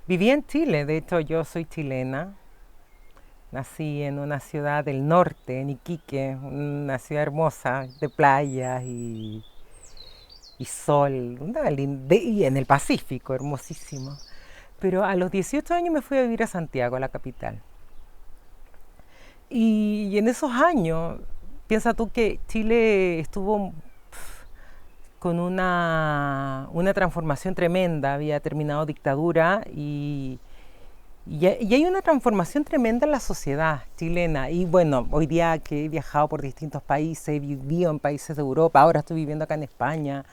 Viví en Chile, de hecho yo soy chilena. Nací en una ciudad del norte, en Iquique, una ciudad hermosa de playas y sol, y en el Pacífico, hermosísimo. Pero a los 18 años me fui a vivir a Santiago, a la capital. Y en esos años, piensa tú que Chile estuvo con una transformación tremenda, había terminado dictadura y hay una transformación tremenda en la sociedad chilena. Y bueno, hoy día que he viajado por distintos países, he vivido en países de Europa, ahora estoy viviendo acá en España,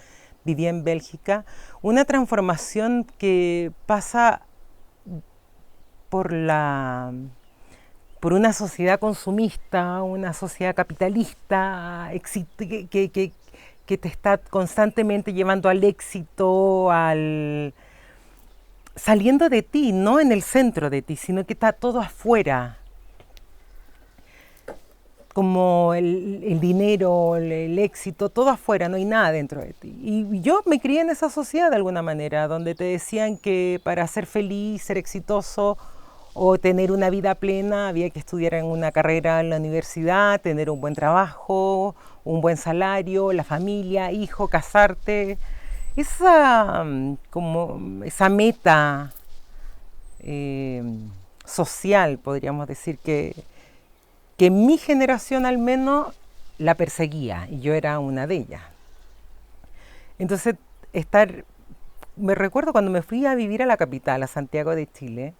viví en Bélgica, una transformación que pasa por por una sociedad consumista, una sociedad capitalista, que te está constantemente llevando al éxito, saliendo de ti, no en el centro de ti, sino que está todo afuera, como el dinero, el éxito, todo afuera, no hay nada dentro de ti. Y yo me crié en esa sociedad de alguna manera, donde te decían que para ser feliz, ser exitoso o tener una vida plena había que estudiar en una carrera en la universidad, tener un buen trabajo, un buen salario, la familia, hijo, casarte. Como esa meta eh, social, podríamos decir, que mi generación al menos la perseguía y yo era una de ellas. Entonces, estar, me recuerdo cuando me fui a vivir a la capital, a Santiago de Chile,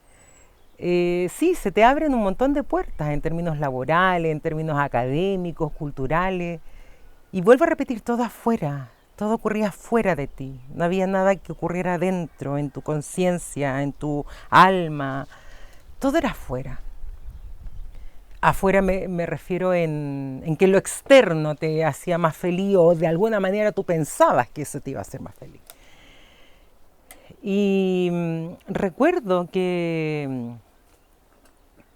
sí, se te abren un montón de puertas en términos laborales, en términos académicos, culturales, y vuelvo a repetir, todo afuera, todo ocurría fuera de ti, no había nada que ocurriera dentro, en tu conciencia, en tu alma, todo era afuera. Afuera me refiero en que lo externo te hacía más feliz o de alguna manera tú pensabas que eso te iba a hacer más feliz. Y recuerdo que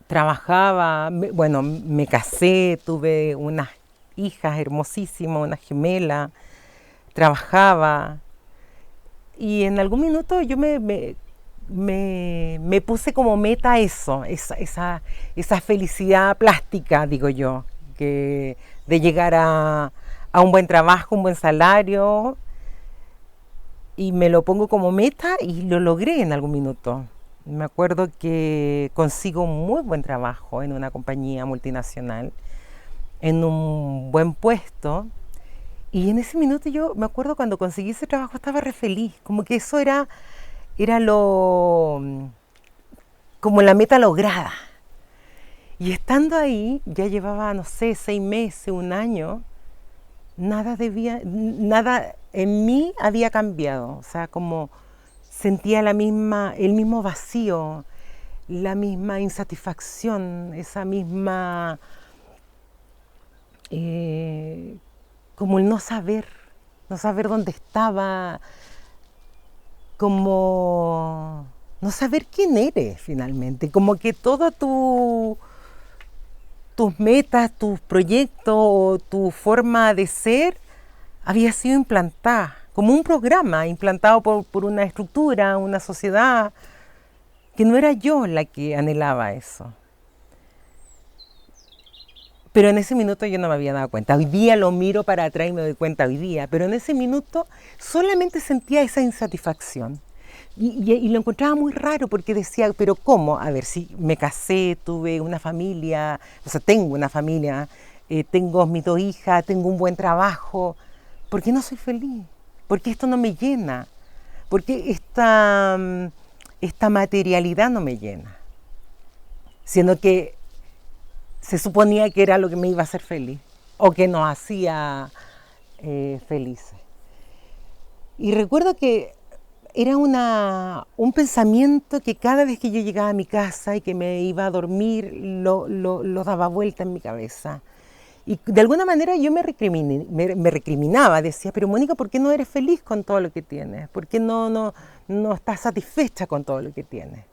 trabajaba, bueno, me casé, tuve unas hijas hermosísimas, una gemela, trabajaba y en algún minuto yo me puse como meta eso, esa felicidad plástica, digo yo, de llegar a un buen trabajo, un buen salario, y me lo pongo como meta y lo logré en algún minuto. Me acuerdo que consigo un muy buen trabajo en una compañía multinacional, en un buen puesto, y en ese minuto yo me acuerdo cuando conseguí ese trabajo estaba re feliz, como que eso era como la meta lograda. Y estando ahí, ya llevaba, no sé, 6 meses, un año, nada en mí había cambiado. O sea, como sentía el mismo vacío, la misma insatisfacción, esa misma, eh, como el no saber dónde estaba, como no saber quién eres finalmente, como que tus metas, tus proyectos, tu forma de ser había sido implantada, como un programa implantado por una estructura, una sociedad, que no era yo la que anhelaba eso. Pero en ese minuto yo no me había dado cuenta. Hoy día lo miro para atrás y me doy cuenta hoy día, pero en ese minuto solamente sentía esa insatisfacción. Y lo encontraba muy raro porque decía, pero ¿cómo? A ver, si me casé, tuve una familia, o sea, tengo una familia, tengo mis 2 hijas, tengo un buen trabajo, ¿por qué no soy feliz? ¿Por qué esto no me llena? ¿Por qué esta materialidad no me llena? Siendo que se suponía que era lo que me iba a hacer feliz o que nos hacía felices. Y recuerdo que era un pensamiento que cada vez que yo llegaba a mi casa y que me iba a dormir, lo daba vuelta en mi cabeza. Y de alguna manera yo me recriminaba, decía, pero Mónica, ¿por qué no eres feliz con todo lo que tienes? ¿Por qué no estás satisfecha con todo lo que tienes?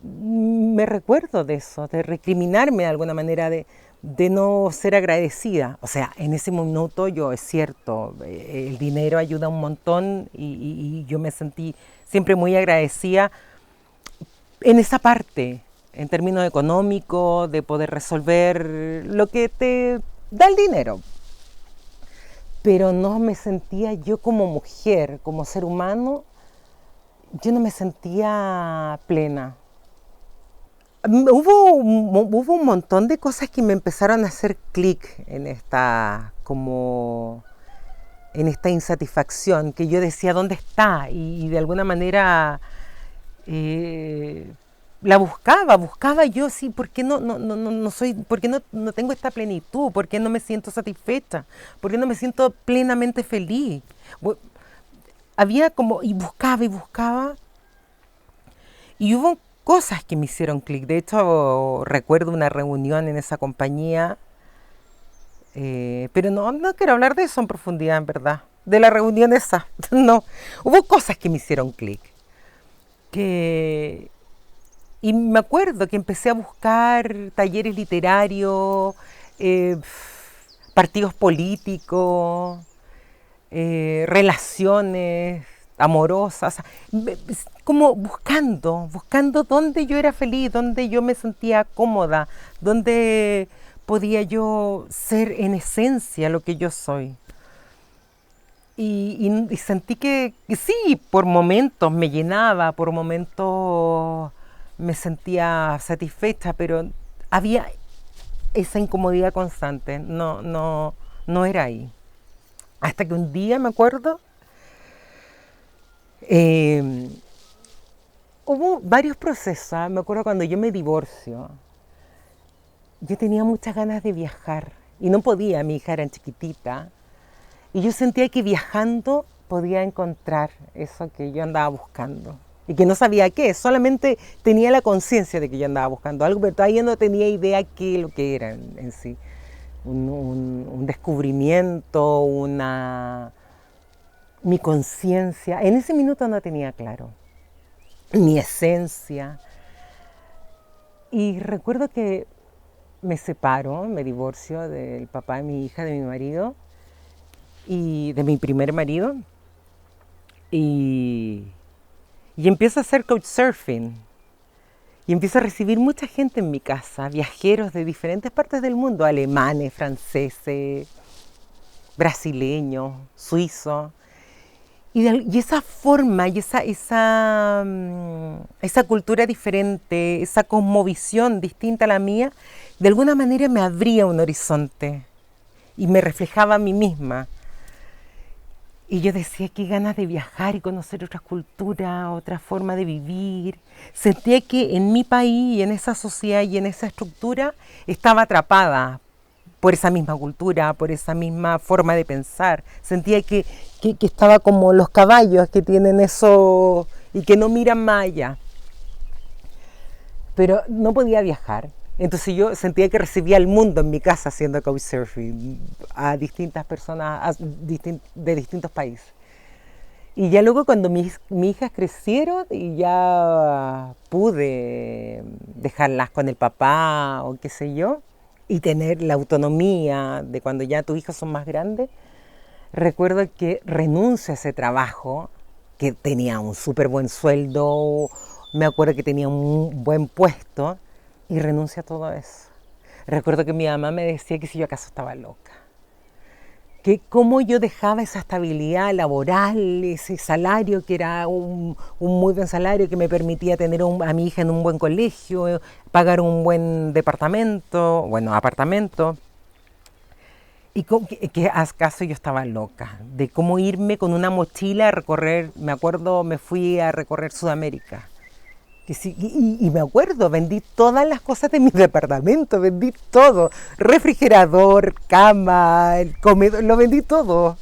Me recuerdo de eso, de recriminarme de alguna manera, de no ser agradecida. O sea, en ese minuto yo, es cierto, el dinero ayuda un montón y yo me sentí siempre muy agradecida, en esa parte, en términos económicos, de poder resolver lo que te da el dinero. Pero no me sentía yo como mujer, como ser humano, yo no me sentía plena. Hubo un montón de cosas que me empezaron a hacer clic en en esta insatisfacción, que yo decía, ¿dónde está? Y de alguna manera eh, la buscaba yo, sí, ¿por qué por qué no tengo esta plenitud? ¿Por qué no me siento satisfecha? ¿Por qué no me siento plenamente feliz? Había como, y buscaba, y hubo cosas que me hicieron clic. De hecho, recuerdo una reunión en esa compañía, pero no quiero hablar de eso en profundidad, en verdad. De la reunión esa, no. Hubo cosas que me hicieron clic. Que Y me acuerdo que empecé a buscar talleres literarios, eh, partidos políticos, relaciones amorosas, como buscando dónde yo era feliz, dónde yo me sentía cómoda, dónde podía yo ser en esencia lo que yo soy. Y sentí que sí, por momentos me llenaba, por momentos me sentía satisfecha, pero había esa incomodidad constante, no era ahí. Hasta que un día, me acuerdo, eh, hubo varios procesos. Me acuerdo cuando yo me divorcio, yo tenía muchas ganas de viajar y no podía, mi hija era chiquitita, y yo sentía que viajando podía encontrar eso que yo andaba buscando. Y que no sabía qué, solamente tenía la conciencia de que yo andaba buscando algo, pero todavía no tenía idea qué lo que era en sí. Un descubrimiento, mi conciencia. En ese minuto no tenía claro mi esencia. Y recuerdo que me separo, me divorcio del papá de mi hija, de mi marido, y de mi primer marido, y, y empiezo a hacer couchsurfing. Y empiezo a recibir mucha gente en mi casa, viajeros de diferentes partes del mundo, alemanes, franceses, brasileños, suizos. Y esa forma y esa cultura diferente, esa cosmovisión distinta a la mía, de alguna manera me abría un horizonte y me reflejaba a mí misma. Y yo decía, qué ganas de viajar y conocer otras culturas, otra forma de vivir. Sentía que en mi país y en esa sociedad y en esa estructura estaba atrapada por esa misma cultura, por esa misma forma de pensar. Sentía que estaba como los caballos que tienen eso y que no miran más allá. Pero no podía viajar. Entonces yo sentía que recibía el mundo en mi casa haciendo couchsurfing a distintas personas de distintos países. Y ya luego cuando mis hijas crecieron y ya pude dejarlas con el papá o qué sé yo, y tener la autonomía de cuando ya tus hijos son más grandes, recuerdo que renuncio a ese trabajo, que tenía un súper buen sueldo, me acuerdo que tenía un buen puesto, y renuncio a todo eso. Recuerdo que mi mamá me decía que si yo acaso estaba loca, que cómo yo dejaba esa estabilidad laboral, ese salario que era un muy buen salario que me permitía tener a mi hija en un buen colegio, pagar un buen apartamento, y que acaso yo estaba loca, de cómo irme con una mochila a recorrer. Me acuerdo, me fui a recorrer Sudamérica. Que sí, y me acuerdo, vendí todas las cosas de mi departamento, vendí todo, refrigerador, cama, el comedor, lo vendí todo.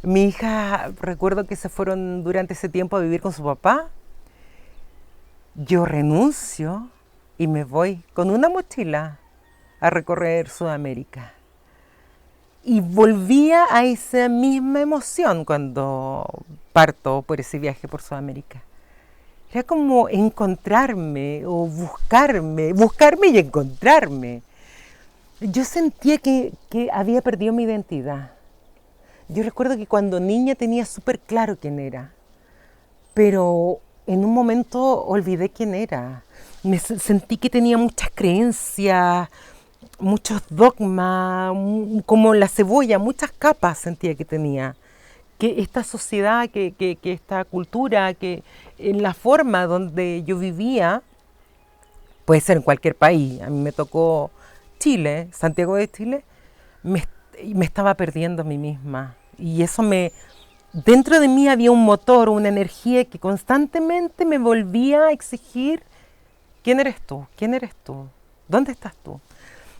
Mi hija, recuerdo que se fueron durante ese tiempo a vivir con su papá. Yo renuncio y me voy con una mochila a recorrer Sudamérica. Y volvía a esa misma emoción cuando parto por ese viaje por Sudamérica. Era como encontrarme o buscarme y encontrarme. Yo sentía que había perdido mi identidad. Yo recuerdo que cuando niña tenía súper claro quién era, pero en un momento olvidé quién era. Sentí que tenía muchas creencias, muchos dogmas, como la cebolla, muchas capas sentía que tenía. Que esta sociedad, que esta cultura, que en la forma donde yo vivía, puede ser en cualquier país, a mí me tocó Chile, Santiago de Chile, me, me estaba perdiendo a mí misma. Y eso dentro de mí había un motor, una energía que constantemente me volvía a exigir, ¿quién eres tú? ¿Quién eres tú? ¿Dónde estás tú?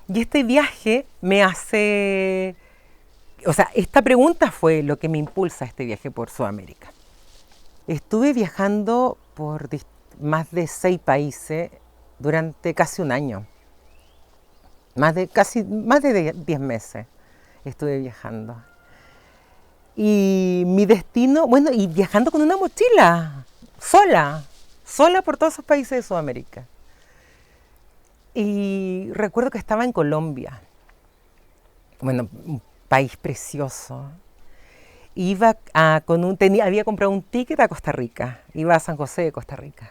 Y este viaje me hace, o sea, esta pregunta fue lo que me impulsa a este viaje por Sudamérica. Estuve viajando por más de 6 países durante casi un año. Más de 10 meses estuve viajando. Y mi destino, bueno, y viajando con una mochila, sola por todos esos países de Sudamérica. Y recuerdo que estaba en Colombia, bueno, un país precioso. Había comprado un ticket a Costa Rica, iba a San José de Costa Rica.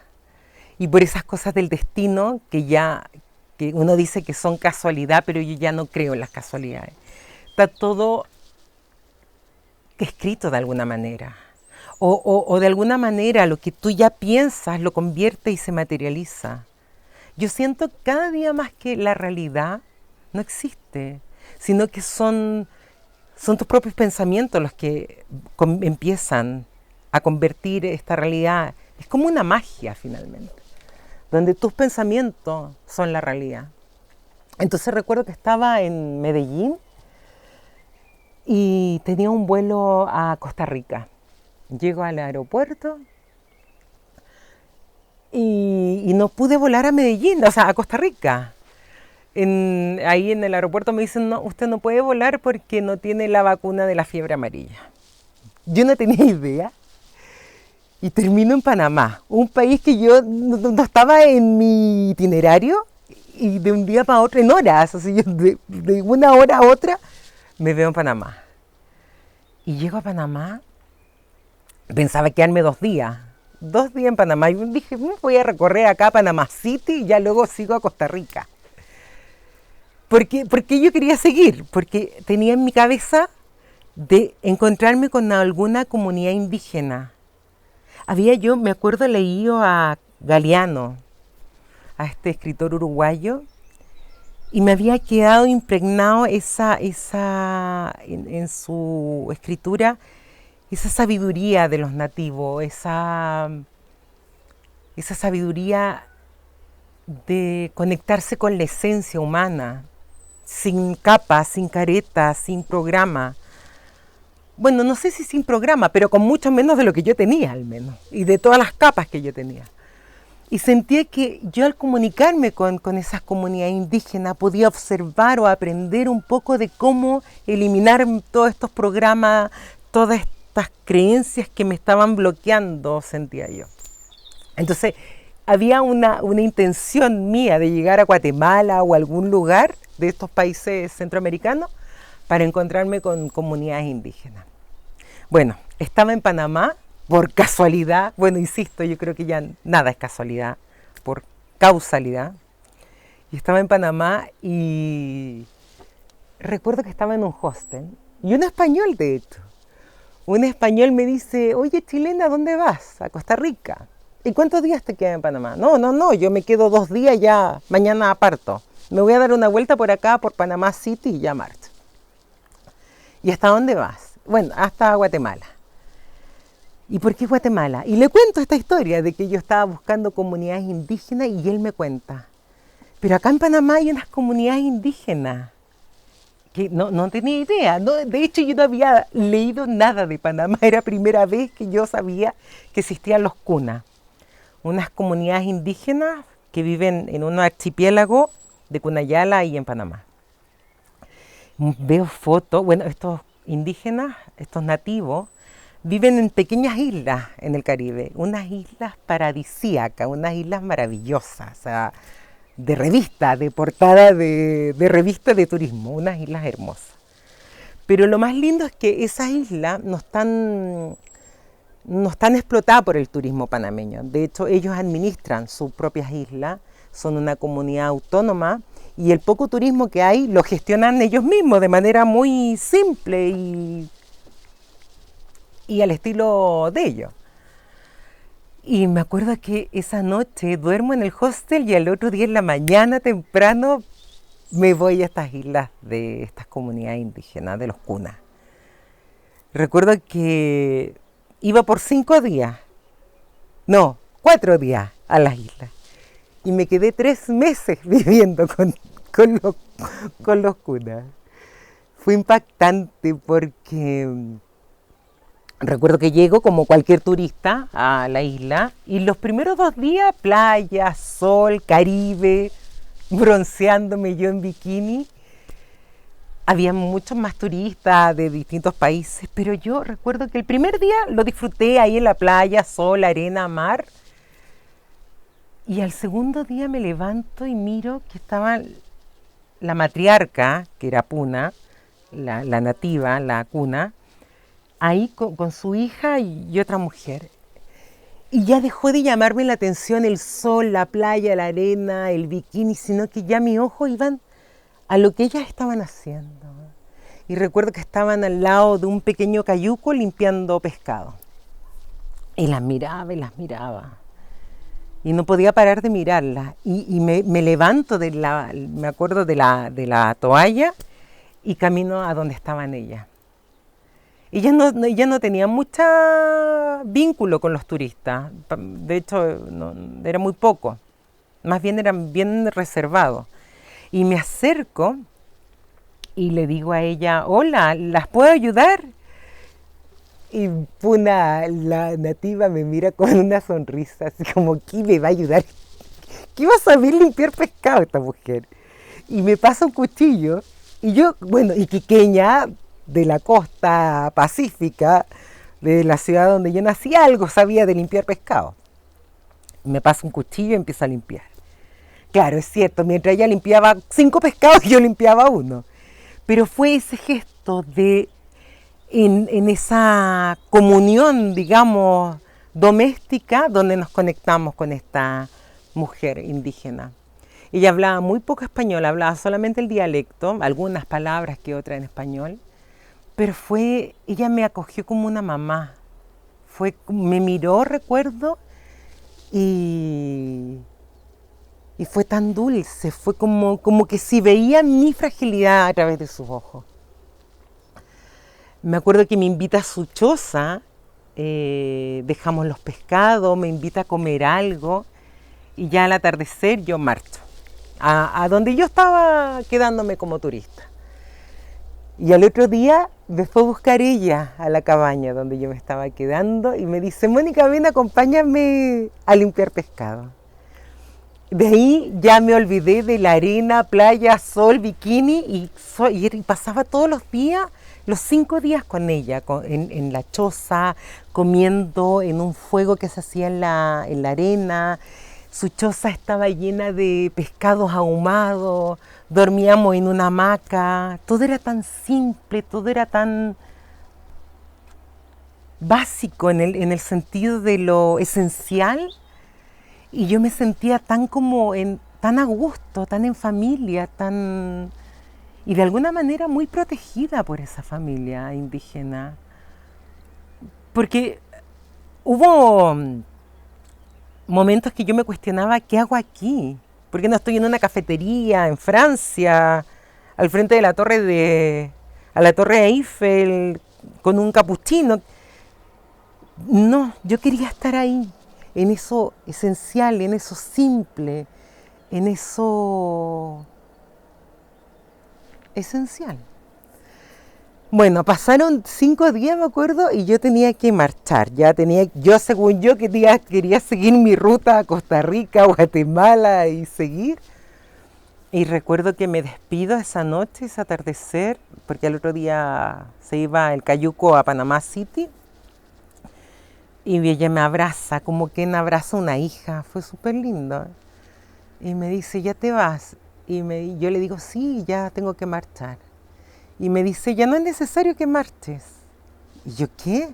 Y por esas cosas del destino que uno dice que son casualidad, pero yo ya no creo en las casualidades. Está todo escrito de alguna manera. O de alguna manera lo que tú ya piensas lo convierte y se materializa. Yo siento cada día más que la realidad no existe, sino que son tus propios pensamientos los que empiezan a convertir esta realidad. Es como una magia finalmente, donde tus pensamientos son la realidad. Entonces recuerdo que estaba en Medellín y tenía un vuelo a Costa Rica. Llego al aeropuerto y no pude volar a Medellín, o sea, a Costa Rica. Ahí en el aeropuerto me dicen, no, usted no puede volar porque no tiene la vacuna de la fiebre amarilla. Yo no tenía idea. Y termino en Panamá, un país que yo no estaba en mi itinerario, y de un día para otro, en horas, así yo de una hora a otra, me veo en Panamá. Y llego a Panamá, pensaba quedarme 2 días. 2 días en Panamá. Y dije, voy a recorrer acá Panamá City y ya luego sigo a Costa Rica. Porque yo quería seguir, porque tenía en mi cabeza de encontrarme con alguna comunidad indígena. Me acuerdo, leído a Galeano, a este escritor uruguayo, y me había quedado impregnado en su escritura, esa sabiduría de los nativos, esa sabiduría de conectarse con la esencia humana, sin capas, sin caretas, sin programa. Bueno, no sé si sin programa, pero con mucho menos de lo que yo tenía al menos, y de todas las capas que yo tenía. Y sentía que yo al comunicarme con esas comunidades indígenas podía observar o aprender un poco de cómo eliminar todos estos programas, todas estas creencias que me estaban bloqueando, sentía yo. Entonces, había una intención mía de llegar a Guatemala o a algún lugar de estos países centroamericanos para encontrarme con comunidades indígenas. Bueno, estaba en Panamá por casualidad, bueno, insisto, yo creo que ya nada es casualidad, por causalidad. Y estaba en Panamá y recuerdo que estaba en un hostel, y un español de hecho. Un español me dice, oye chilena, ¿dónde vas? A Costa Rica. ¿Y cuántos días te quedas en Panamá? No, yo me quedo 2 días, ya mañana parto. Me voy a dar una vuelta por acá, por Panamá City, y ya marcho. ¿Y hasta dónde vas? Bueno, hasta Guatemala. ¿Y por qué Guatemala? Y le cuento esta historia de que yo estaba buscando comunidades indígenas y él me cuenta, pero acá en Panamá hay unas comunidades indígenas que no tenía idea. No, de hecho, yo no había leído nada de Panamá. Era la primera vez que yo sabía que existían los cunas, unas comunidades indígenas que viven en un archipiélago de Cunayala y en Panamá. Veo fotos, bueno, estos indígenas, estos nativos, viven en pequeñas islas en el Caribe, unas islas paradisíacas, unas islas maravillosas, o sea, de revista, de portada de revista de turismo, unas islas hermosas. Pero lo más lindo es que esas islas no no están explotadas por el turismo panameño. De hecho, ellos administran sus propias islas, son una comunidad autónoma y el poco turismo que hay lo gestionan ellos mismos de manera muy simple y al estilo de ellos. Y me acuerdo que esa noche duermo en el hostel y al otro día en la mañana temprano me voy a estas islas de estas comunidades indígenas, de los Kunas. Recuerdo que iba por 5 días, no, 4 días a las islas. Y me quedé 3 meses viviendo con los Kunas. Fue impactante porque recuerdo que llego como cualquier turista a la isla y los primeros 2 días, playa, sol, Caribe, bronceándome yo en bikini. Había muchos más turistas de distintos países, pero yo recuerdo que el primer día lo disfruté ahí en la playa, sol, arena, mar. Y al segundo día me levanto y miro que estaba la matriarca, que era Puna, la nativa, la Kuna, ahí con su hija y otra mujer. Y ya dejó de llamarme la atención el sol, la playa, la arena, el bikini, sino que ya mis ojos iban a lo que ellas estaban haciendo. Y recuerdo que estaban al lado de un pequeño cayuco limpiando pescado. Y las miraba y las miraba. Y no podía parar de mirarlas. Y me levanto me acuerdo de la toalla y camino a donde estaban ellas. Ellas no tenían mucho vínculo con los turistas. De hecho, no, era muy poco. Más bien eran bien reservados. Y me acerco y le digo a ella, hola, ¿las puedo ayudar? Y Puna, la nativa, me mira con una sonrisa, así como, ¿qué me va a ayudar? ¿Qué va a saber limpiar pescado esta mujer? Y me pasa un cuchillo, y yo, bueno, iquiqueña de la costa pacífica, de la ciudad donde yo nací, algo sabía de limpiar pescado. Me pasa un cuchillo y empiezo a limpiar. Claro, es cierto, mientras ella limpiaba 5 pescados, yo limpiaba 1. Pero fue ese gesto de, en esa comunión, digamos, doméstica, donde nos conectamos con esta mujer indígena. Ella hablaba muy poco español, hablaba solamente el dialecto, algunas palabras que otras en español, pero ella me acogió como una mamá. Me miró, recuerdo, y fue tan dulce, fue como que si veía mi fragilidad a través de sus ojos. Me acuerdo que me invita a su choza, dejamos los pescados, me invita a comer algo y ya al atardecer yo marcho a donde yo estaba quedándome como turista. Y al otro día me fue a buscar ella a la cabaña donde yo me estaba quedando y me dice, Mónica, ven, acompáñame a limpiar pescado. De ahí ya me olvidé de la arena, playa, sol, bikini y pasaba todos los días, los 5 días con ella, en la choza, comiendo en un fuego que se hacía en la arena. Su choza estaba llena de pescados ahumados, dormíamos en una hamaca, todo era tan simple, todo era tan básico en el sentido de lo esencial. Y yo me sentía tan a gusto, tan en familia, y de alguna manera muy protegida por esa familia indígena. Porque hubo momentos que yo me cuestionaba, ¿qué hago aquí? ¿Por qué no estoy en una cafetería en Francia, al frente de a la Torre Eiffel, con un capuchino? No, yo quería estar ahí, en eso esencial, en eso simple, en eso esencial. Bueno, pasaron 5 días, me acuerdo, y yo tenía que marchar. Según yo, quería seguir mi ruta a Costa Rica, Guatemala y seguir. Y recuerdo que me despido esa noche, ese atardecer, porque al otro día se iba el cayuco a Panamá City. Y ella me abraza, como que me abraza una hija, fue súper lindo. Y me dice, ¿ya te vas? Y yo le digo, sí, ya tengo que marchar. Y me dice, ya no es necesario que marches. Y yo, ¿qué?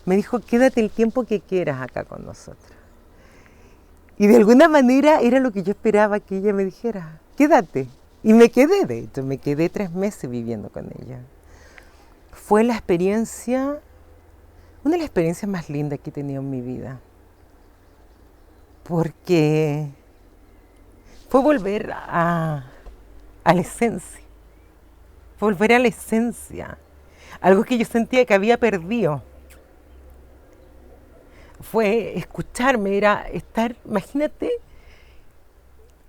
me dijo, quédate el tiempo que quieras acá con nosotros. Y de alguna manera era lo que yo esperaba que ella me dijera, quédate. Y me quedé, de hecho, me quedé 3 meses viviendo con ella. Fue la experiencia, una de las experiencias más lindas que he tenido en mi vida. Porque fue volver a la esencia. Volver a la esencia. Algo que yo sentía que había perdido. Fue escucharme, era estar, imagínate,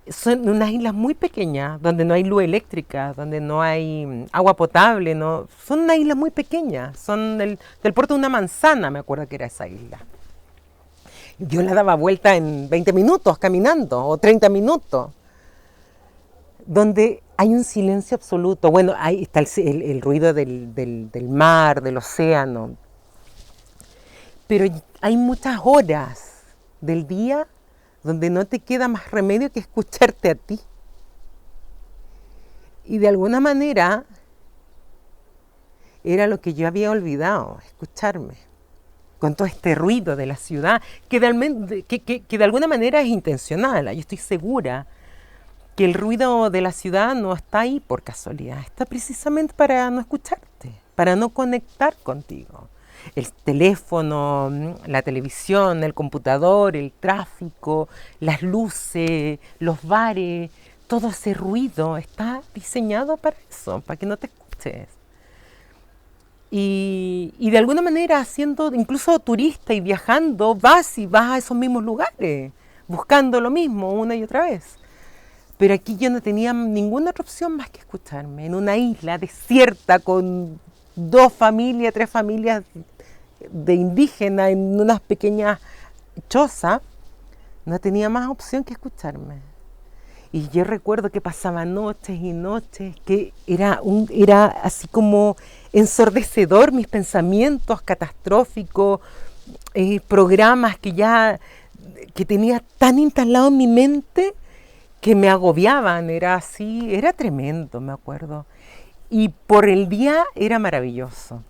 son unas islas muy pequeñas, donde no hay luz eléctrica, donde no hay agua potable, no, son unas islas muy pequeñas, son del puerto de una manzana, me acuerdo que era esa isla. Yo la daba vuelta en 20 minutos caminando, o 30 minutos, donde hay un silencio absoluto. Bueno, ahí está el ruido del mar, del océano, pero hay muchas horas del día donde no te queda más remedio que escucharte a ti. Y de alguna manera era lo que yo había olvidado, escucharme, con todo este ruido de la ciudad, que de alguna manera es intencional. Yo estoy segura que el ruido de la ciudad no está ahí por casualidad, está precisamente para no escucharte, para no conectar contigo. El teléfono, la televisión, el computador, el tráfico, las luces, los bares, todo ese ruido está diseñado para eso, para que no te escuches. Y de alguna manera, siendo incluso turista y viajando, vas a esos mismos lugares, buscando lo mismo una y otra vez. Pero aquí yo no tenía ninguna otra opción más que escucharme, en una isla desierta con 2 familias, 3 familias de indígenas en unas pequeñas chozas, no tenía más opción que escucharme. Y yo recuerdo que pasaba noches y noches, que era así como ensordecedor mis pensamientos catastróficos, programas que tenía tan instalados en mi mente que me agobiaban, era así, era tremendo, me acuerdo. Y por el día era maravilloso,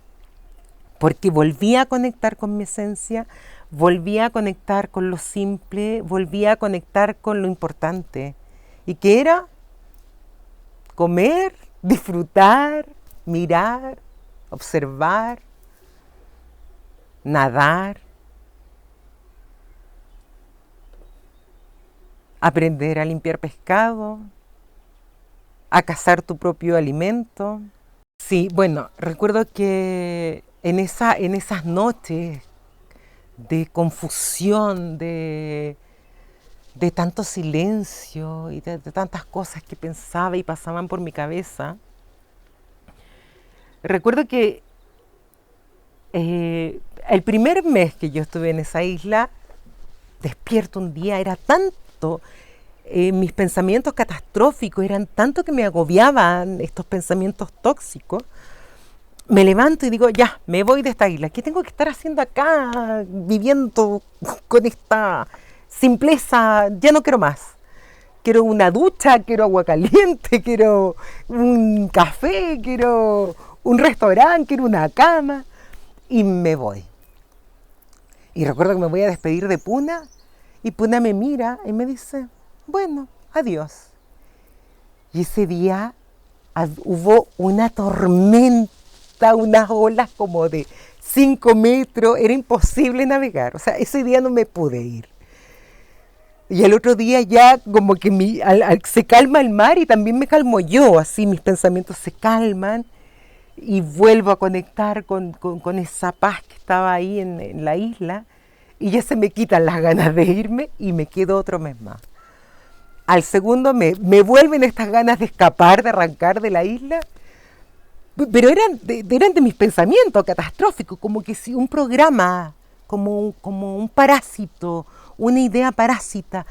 porque volvía a conectar con mi esencia, volvía a conectar con lo simple, volvía a conectar con lo importante. ¿Y qué era? Comer, disfrutar, mirar, observar, nadar, aprender a limpiar pescado, a cazar tu propio alimento. Sí, bueno, recuerdo que en esas noches de confusión, de tanto silencio y de tantas cosas que pensaba y pasaban por mi cabeza, recuerdo que el primer mes que yo estuve en esa isla, despierto un día, era tanto, mis pensamientos catastróficos eran tanto que me agobiaban estos pensamientos tóxicos. Me levanto y digo, ya, me voy de esta isla. ¿Qué tengo que estar haciendo acá, viviendo con esta simpleza? Ya no quiero más. Quiero una ducha, quiero agua caliente, quiero un café, quiero un restaurante, quiero una cama. Y me voy. Y recuerdo que me voy a despedir de Puna, y Puna me mira y me dice, bueno, adiós. Y ese día hubo una tormenta, unas olas como de 5 metros, era imposible navegar. O sea, ese día no me pude ir. Y el otro día ya como que se calma el mar y también me calmo yo, así mis pensamientos se calman y vuelvo a conectar con esa paz que estaba ahí en la isla, y ya se me quitan las ganas de irme y me quedo otro mes más. Al segundo mes me vuelven estas ganas de escapar, de arrancar de la isla, pero eran de mis pensamientos catastróficos, como que si un programa, como un parásito, una idea parásita,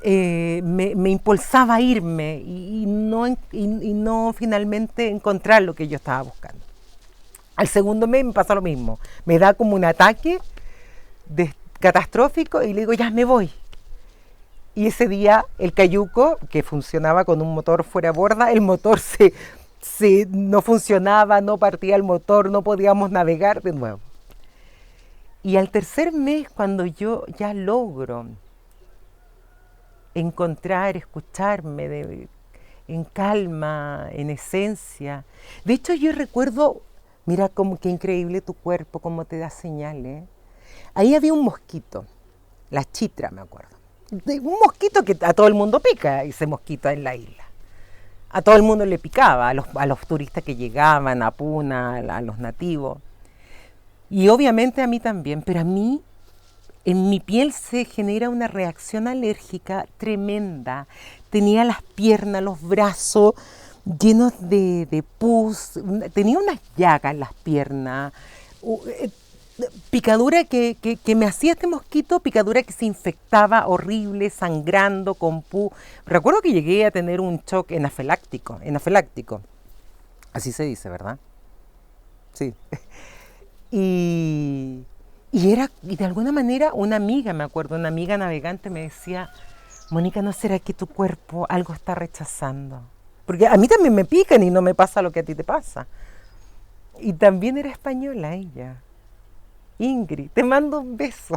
me impulsaba a irme y no finalmente encontrar lo que yo estaba buscando. Al segundo mes me pasa lo mismo, me da como un ataque catastrófico y le digo, ya me voy. Y ese día el cayuco, que funcionaba con un motor fuera borda, el motor no funcionaba, no partía el motor, no podíamos navegar de nuevo. Y al tercer mes, cuando yo ya logro encontrar, escucharme en calma, en esencia. De hecho, yo recuerdo, mira como que increíble tu cuerpo, cómo te da señales. Ahí había un mosquito, la chitra, me acuerdo. Un mosquito que a todo el mundo pica, ese mosquito en la isla. A todo el mundo le picaba, a los turistas que llegaban, a Puna, a los nativos. Y obviamente a mí también, pero a mí en mi piel se genera una reacción alérgica tremenda. Tenía las piernas, los brazos llenos de pus, tenía unas llagas en las piernas, picadura que me hacía este mosquito, picadura que se infectaba horrible, sangrando, con pus. Recuerdo que llegué a tener un shock anafiláctico, así se dice, ¿verdad? Sí. Y, y de alguna manera una amiga, me acuerdo, una amiga navegante me decía, Mónica, ¿no será que tu cuerpo algo está rechazando? Porque a mí también me pican y no me pasa lo que a ti te pasa. Y también era española ella. Ingrid, te mando un beso.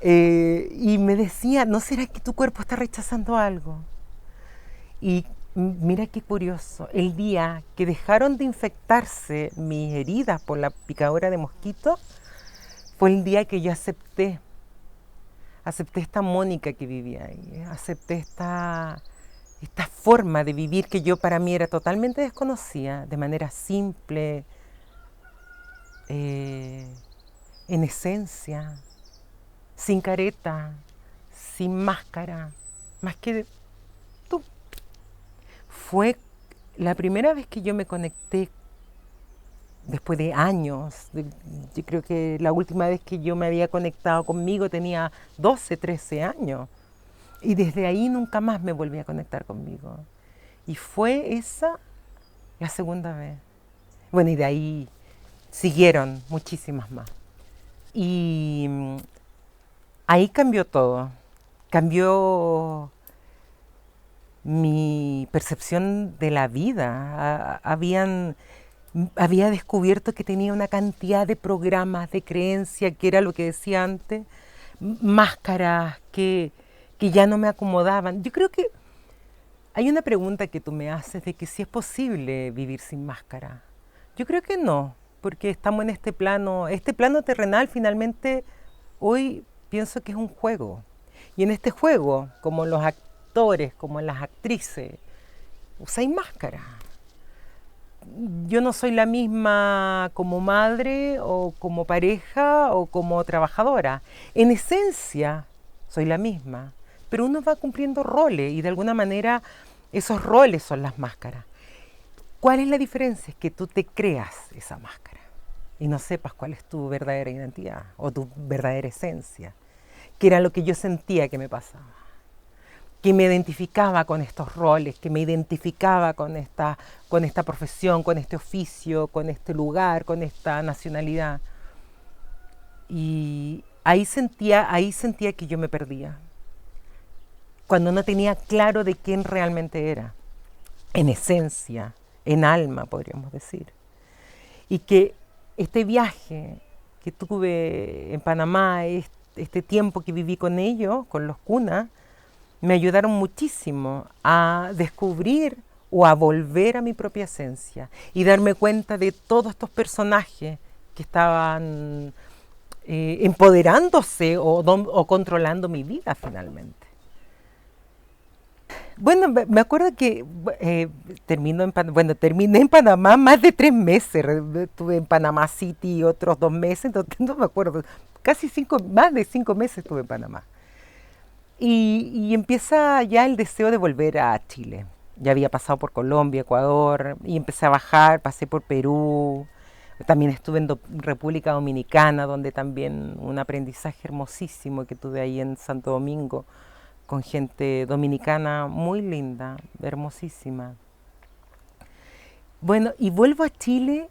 Y me decía, ¿no será que tu cuerpo está rechazando algo? Y mira qué curioso, el día que dejaron de infectarse mis heridas por la picadura de mosquito, fue el día que yo acepté esta Mónica que vivía ahí, acepté esta forma de vivir que yo para mí era totalmente desconocida, de manera simple, en esencia, sin careta, sin máscara, más que tú. Fue la primera vez que yo me conecté después de años. Yo creo que la última vez que yo me había conectado conmigo tenía 12, 13 años. Y desde ahí nunca más me volví a conectar conmigo. Y fue esa la segunda vez. Bueno, y de ahí siguieron muchísimas más. Y ahí cambió todo. Cambió mi percepción de la vida. Había descubierto que tenía una cantidad de programas, de creencia, que era lo que decía antes, máscaras que ya no me acomodaban. Yo creo que hay una pregunta que tú me haces de que si es posible vivir sin máscara. Yo creo que no, porque estamos en este plano terrenal finalmente hoy pienso que es un juego. Y en este juego, como los actores, como las actrices, usáis máscara. Yo no soy la misma como madre o como pareja o como trabajadora. En esencia soy la misma, pero uno va cumpliendo roles y de alguna manera esos roles son las máscaras. ¿Cuál es la diferencia? Es que tú te creas esa máscara y no sepas cuál es tu verdadera identidad o tu verdadera esencia, que era lo que yo sentía que me pasaba, que me identificaba con estos roles, que me identificaba con esta profesión, con este oficio, con este lugar, con esta nacionalidad. Y ahí sentía que yo me perdía, cuando no tenía claro de quién realmente era, en esencia, en alma, podríamos decir. Y que este viaje que tuve en Panamá, este tiempo que viví con ellos, con los cunas, me ayudaron muchísimo a descubrir o a volver a mi propia esencia y darme cuenta de todos estos personajes que estaban empoderándose o controlando mi vida finalmente. Bueno, me acuerdo que terminé en Panamá más de 3 meses. Estuve en Panamá City otros 2 meses, entonces no me acuerdo. Más de 5 meses estuve en Panamá. Y empieza ya el deseo de volver a Chile. Ya había pasado por Colombia, Ecuador, y empecé a bajar, pasé por Perú. También estuve en República Dominicana, donde también un aprendizaje hermosísimo que tuve ahí en Santo Domingo, con gente dominicana muy linda, hermosísima. Bueno, y vuelvo a Chile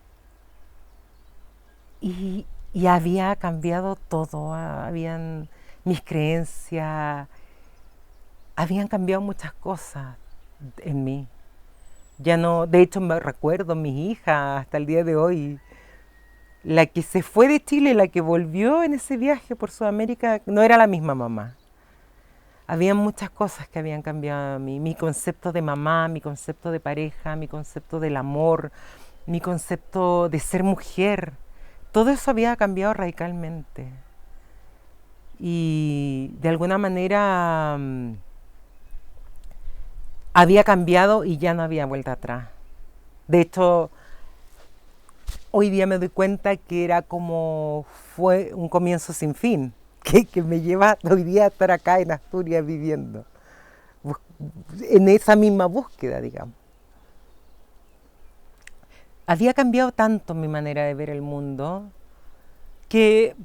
y había cambiado todo, habían mis creencias, habían cambiado muchas cosas en mí. Ya no, de hecho me recuerdo mis hijas hasta el día de hoy, la que se fue de Chile, la que volvió en ese viaje por Sudamérica, no era la misma mamá. Había muchas cosas que habían cambiado en mí. Mi concepto de mamá, mi concepto de pareja, mi concepto del amor, mi concepto de ser mujer. Todo eso había cambiado radicalmente. Y de alguna manera había cambiado y ya no había vuelta atrás. De hecho, hoy día me doy cuenta que era como fue un comienzo sin fin, que me lleva hoy día a estar acá en Asturias viviendo, en esa misma búsqueda, digamos. Había cambiado tanto mi manera de ver el mundo que,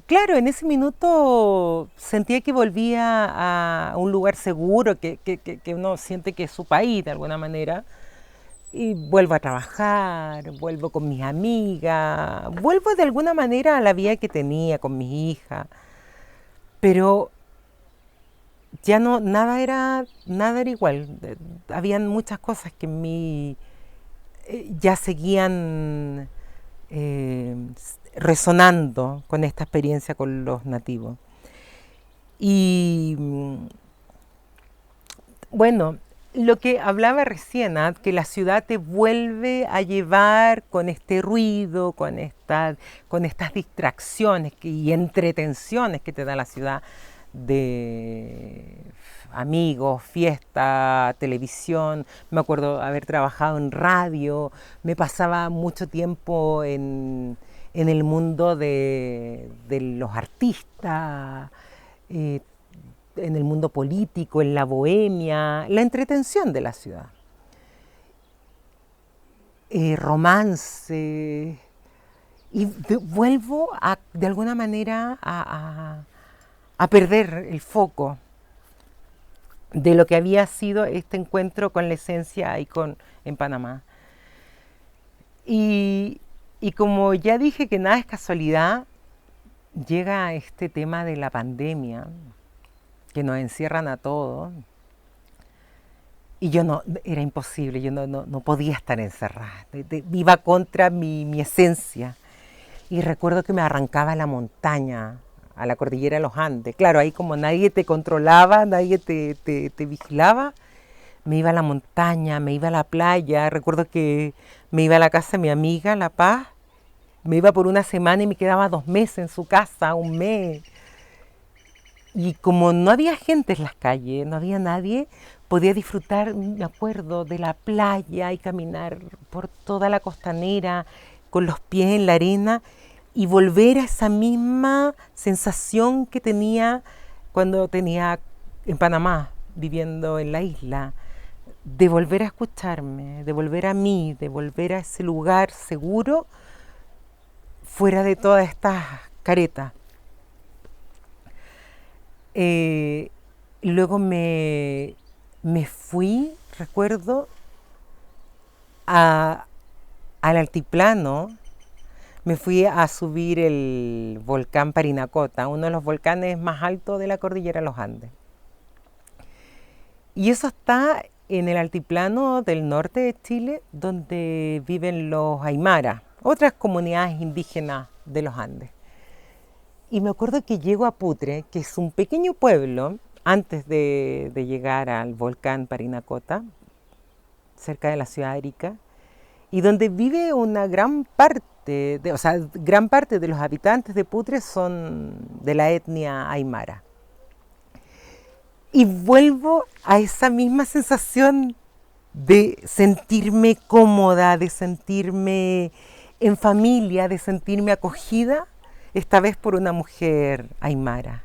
claro, en ese minuto sentía que volvía a un lugar seguro, que uno siente que es su país de alguna manera. Y vuelvo a trabajar, vuelvo con mis amigas, vuelvo de alguna manera a la vida que tenía con mis hijas. Pero ya no, nada era igual. Habían muchas cosas que en mí ya seguían eh, resonando con esta experiencia con los nativos. Y bueno, lo que hablaba recién, ¿ah? Que la ciudad te vuelve a llevar con este ruido, con estas distracciones y entretenciones que te da la ciudad de amigos, fiesta, televisión. Me acuerdo haber trabajado en radio, me pasaba mucho tiempo en el mundo de los artistas, eh, en el mundo político, en la bohemia, la entretención de la ciudad. Romance. Y vuelvo de alguna manera a perder el foco de lo que había sido este encuentro con la esencia en Panamá. Y como ya dije que nada es casualidad, llega este tema de la pandemia, que nos encierran a todos. Y yo no, era imposible, yo no podía estar encerrada. Iba contra mi esencia. Y recuerdo que me arrancaba a la montaña, a la cordillera de los Andes. Claro, ahí como nadie te controlaba, nadie te vigilaba, me iba a la montaña, me iba a la playa. Recuerdo que me iba a la casa de mi amiga, La Paz. Me iba por una semana y me quedaba 2 meses en su casa, 1 mes. Y como no había gente en las calles, no había nadie, podía disfrutar, me acuerdo, de la playa y caminar por toda la costanera con los pies en la arena y volver a esa misma sensación que tenía cuando tenía en Panamá, viviendo en la isla, de volver a escucharme, de volver a mí, de volver a ese lugar seguro, fuera de todas estas caretas. Eh, Luego me fui, recuerdo, al altiplano. Me fui a subir el volcán Parinacota, uno de los volcanes más altos de la cordillera de los Andes. Y eso está en el altiplano del norte de Chile, donde viven los aymaras, otras comunidades indígenas de los Andes. Y me acuerdo que llego a Putre, que es un pequeño pueblo, antes de llegar al volcán Parinacota, cerca de la ciudad de Arica, y donde vive una gran parte, gran parte de los habitantes de Putre son de la etnia aymara. Y vuelvo a esa misma sensación de sentirme cómoda, de sentirme en familia, de sentirme acogida, esta vez por una mujer aymara,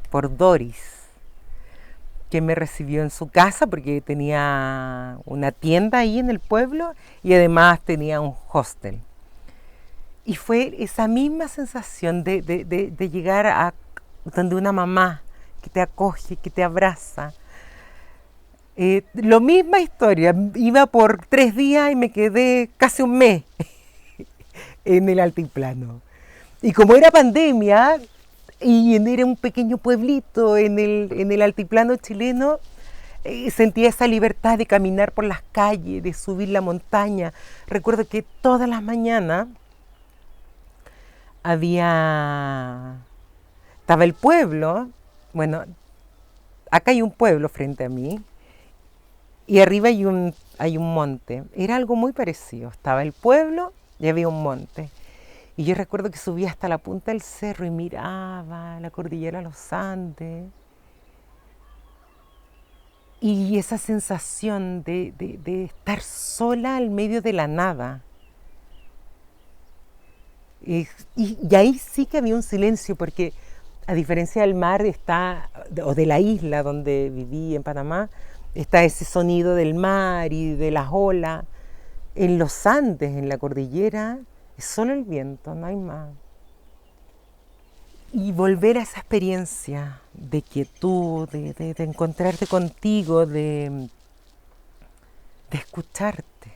por Doris, que me recibió en su casa porque tenía una tienda ahí en el pueblo y además tenía un hostel. Y fue esa misma sensación de llegar a donde una mamá que te acoge, que te abraza. Lo misma historia, iba por 3 días y me quedé casi 1 mes en el altiplano. Y como era pandemia y era un pequeño pueblito en el altiplano chileno, sentía esa libertad de caminar por las calles, de subir la montaña. Recuerdo que todas las mañanas estaba el pueblo, bueno, acá hay un pueblo frente a mí y arriba hay un monte. Era algo muy parecido. Estaba el pueblo y había un monte. Y yo recuerdo que subía hasta la punta del cerro y miraba la cordillera de los Andes. Y esa sensación de estar sola al medio de la nada. Y ahí sí que había un silencio, porque a diferencia del mar o de la isla donde viví en Panamá, está ese sonido del mar y de las olas. En los Andes, en la cordillera, es solo el viento, no hay más. Y volver a esa experiencia de quietud, de encontrarte contigo, de escucharte,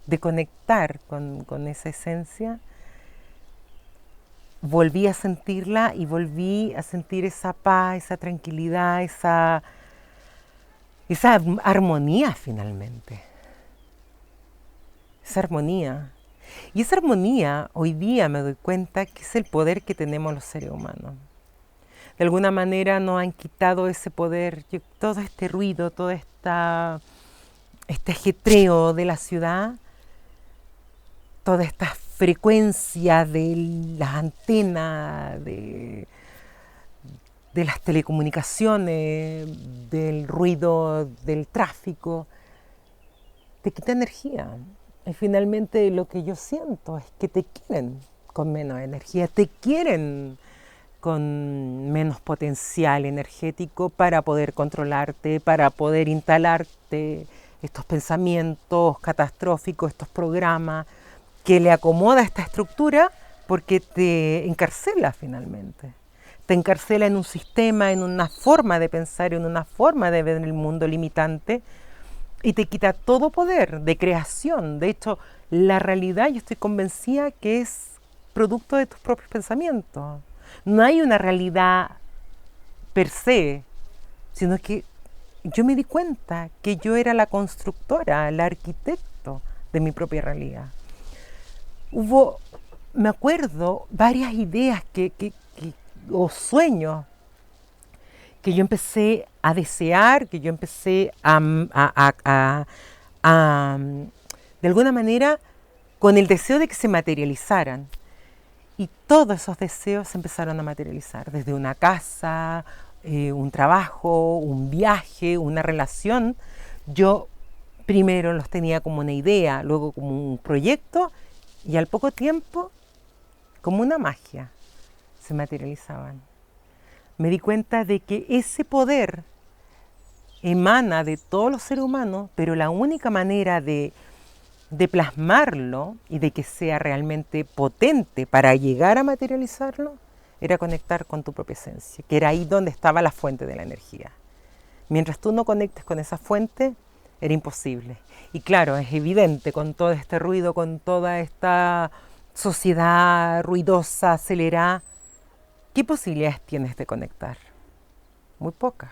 de conectar con esa esencia, volví a sentirla y volví a sentir esa paz, esa tranquilidad, esa armonía finalmente. Esa armonía. Y esa armonía hoy día me doy cuenta que es el poder que tenemos los seres humanos. De alguna manera nos han quitado ese poder, todo este ruido, todo este ajetreo de la ciudad, todas estas frecuencias de las antenas, de las telecomunicaciones, del ruido del tráfico, te quita energía. Y finalmente lo que yo siento es que te quieren con menos energía, te quieren con menos potencial energético para poder controlarte, para poder instalarte estos pensamientos catastróficos, estos programas que le acomoda esta estructura, porque te encarcela finalmente. Te encarcela en un sistema, en una forma de pensar, en una forma de ver el mundo limitante, y te quita todo poder de creación. De hecho, la realidad, yo estoy convencida que es producto de tus propios pensamientos. No hay una realidad per se, sino que yo me di cuenta que yo era la constructora, el arquitecto de mi propia realidad. Hubo, me acuerdo, varias ideas o sueños que yo empecé a desear, que yo empecé de alguna manera, con el deseo de que se materializaran. Y todos esos deseos se empezaron a materializar, desde una casa, un trabajo, un viaje, una relación. Yo primero los tenía como una idea, luego como un proyecto, y al poco tiempo, como una magia, se materializaban. Me di cuenta de que ese poder emana de todos los seres humanos, pero la única manera de plasmarlo y de que sea realmente potente para llegar a materializarlo era conectar con tu propia esencia, que era ahí donde estaba la fuente de la energía. Mientras tú no conectes con esa fuente, era imposible. Y claro, es evidente con todo este ruido, con toda esta sociedad ruidosa, acelerada, ¿qué posibilidades tienes de conectar? Muy pocas,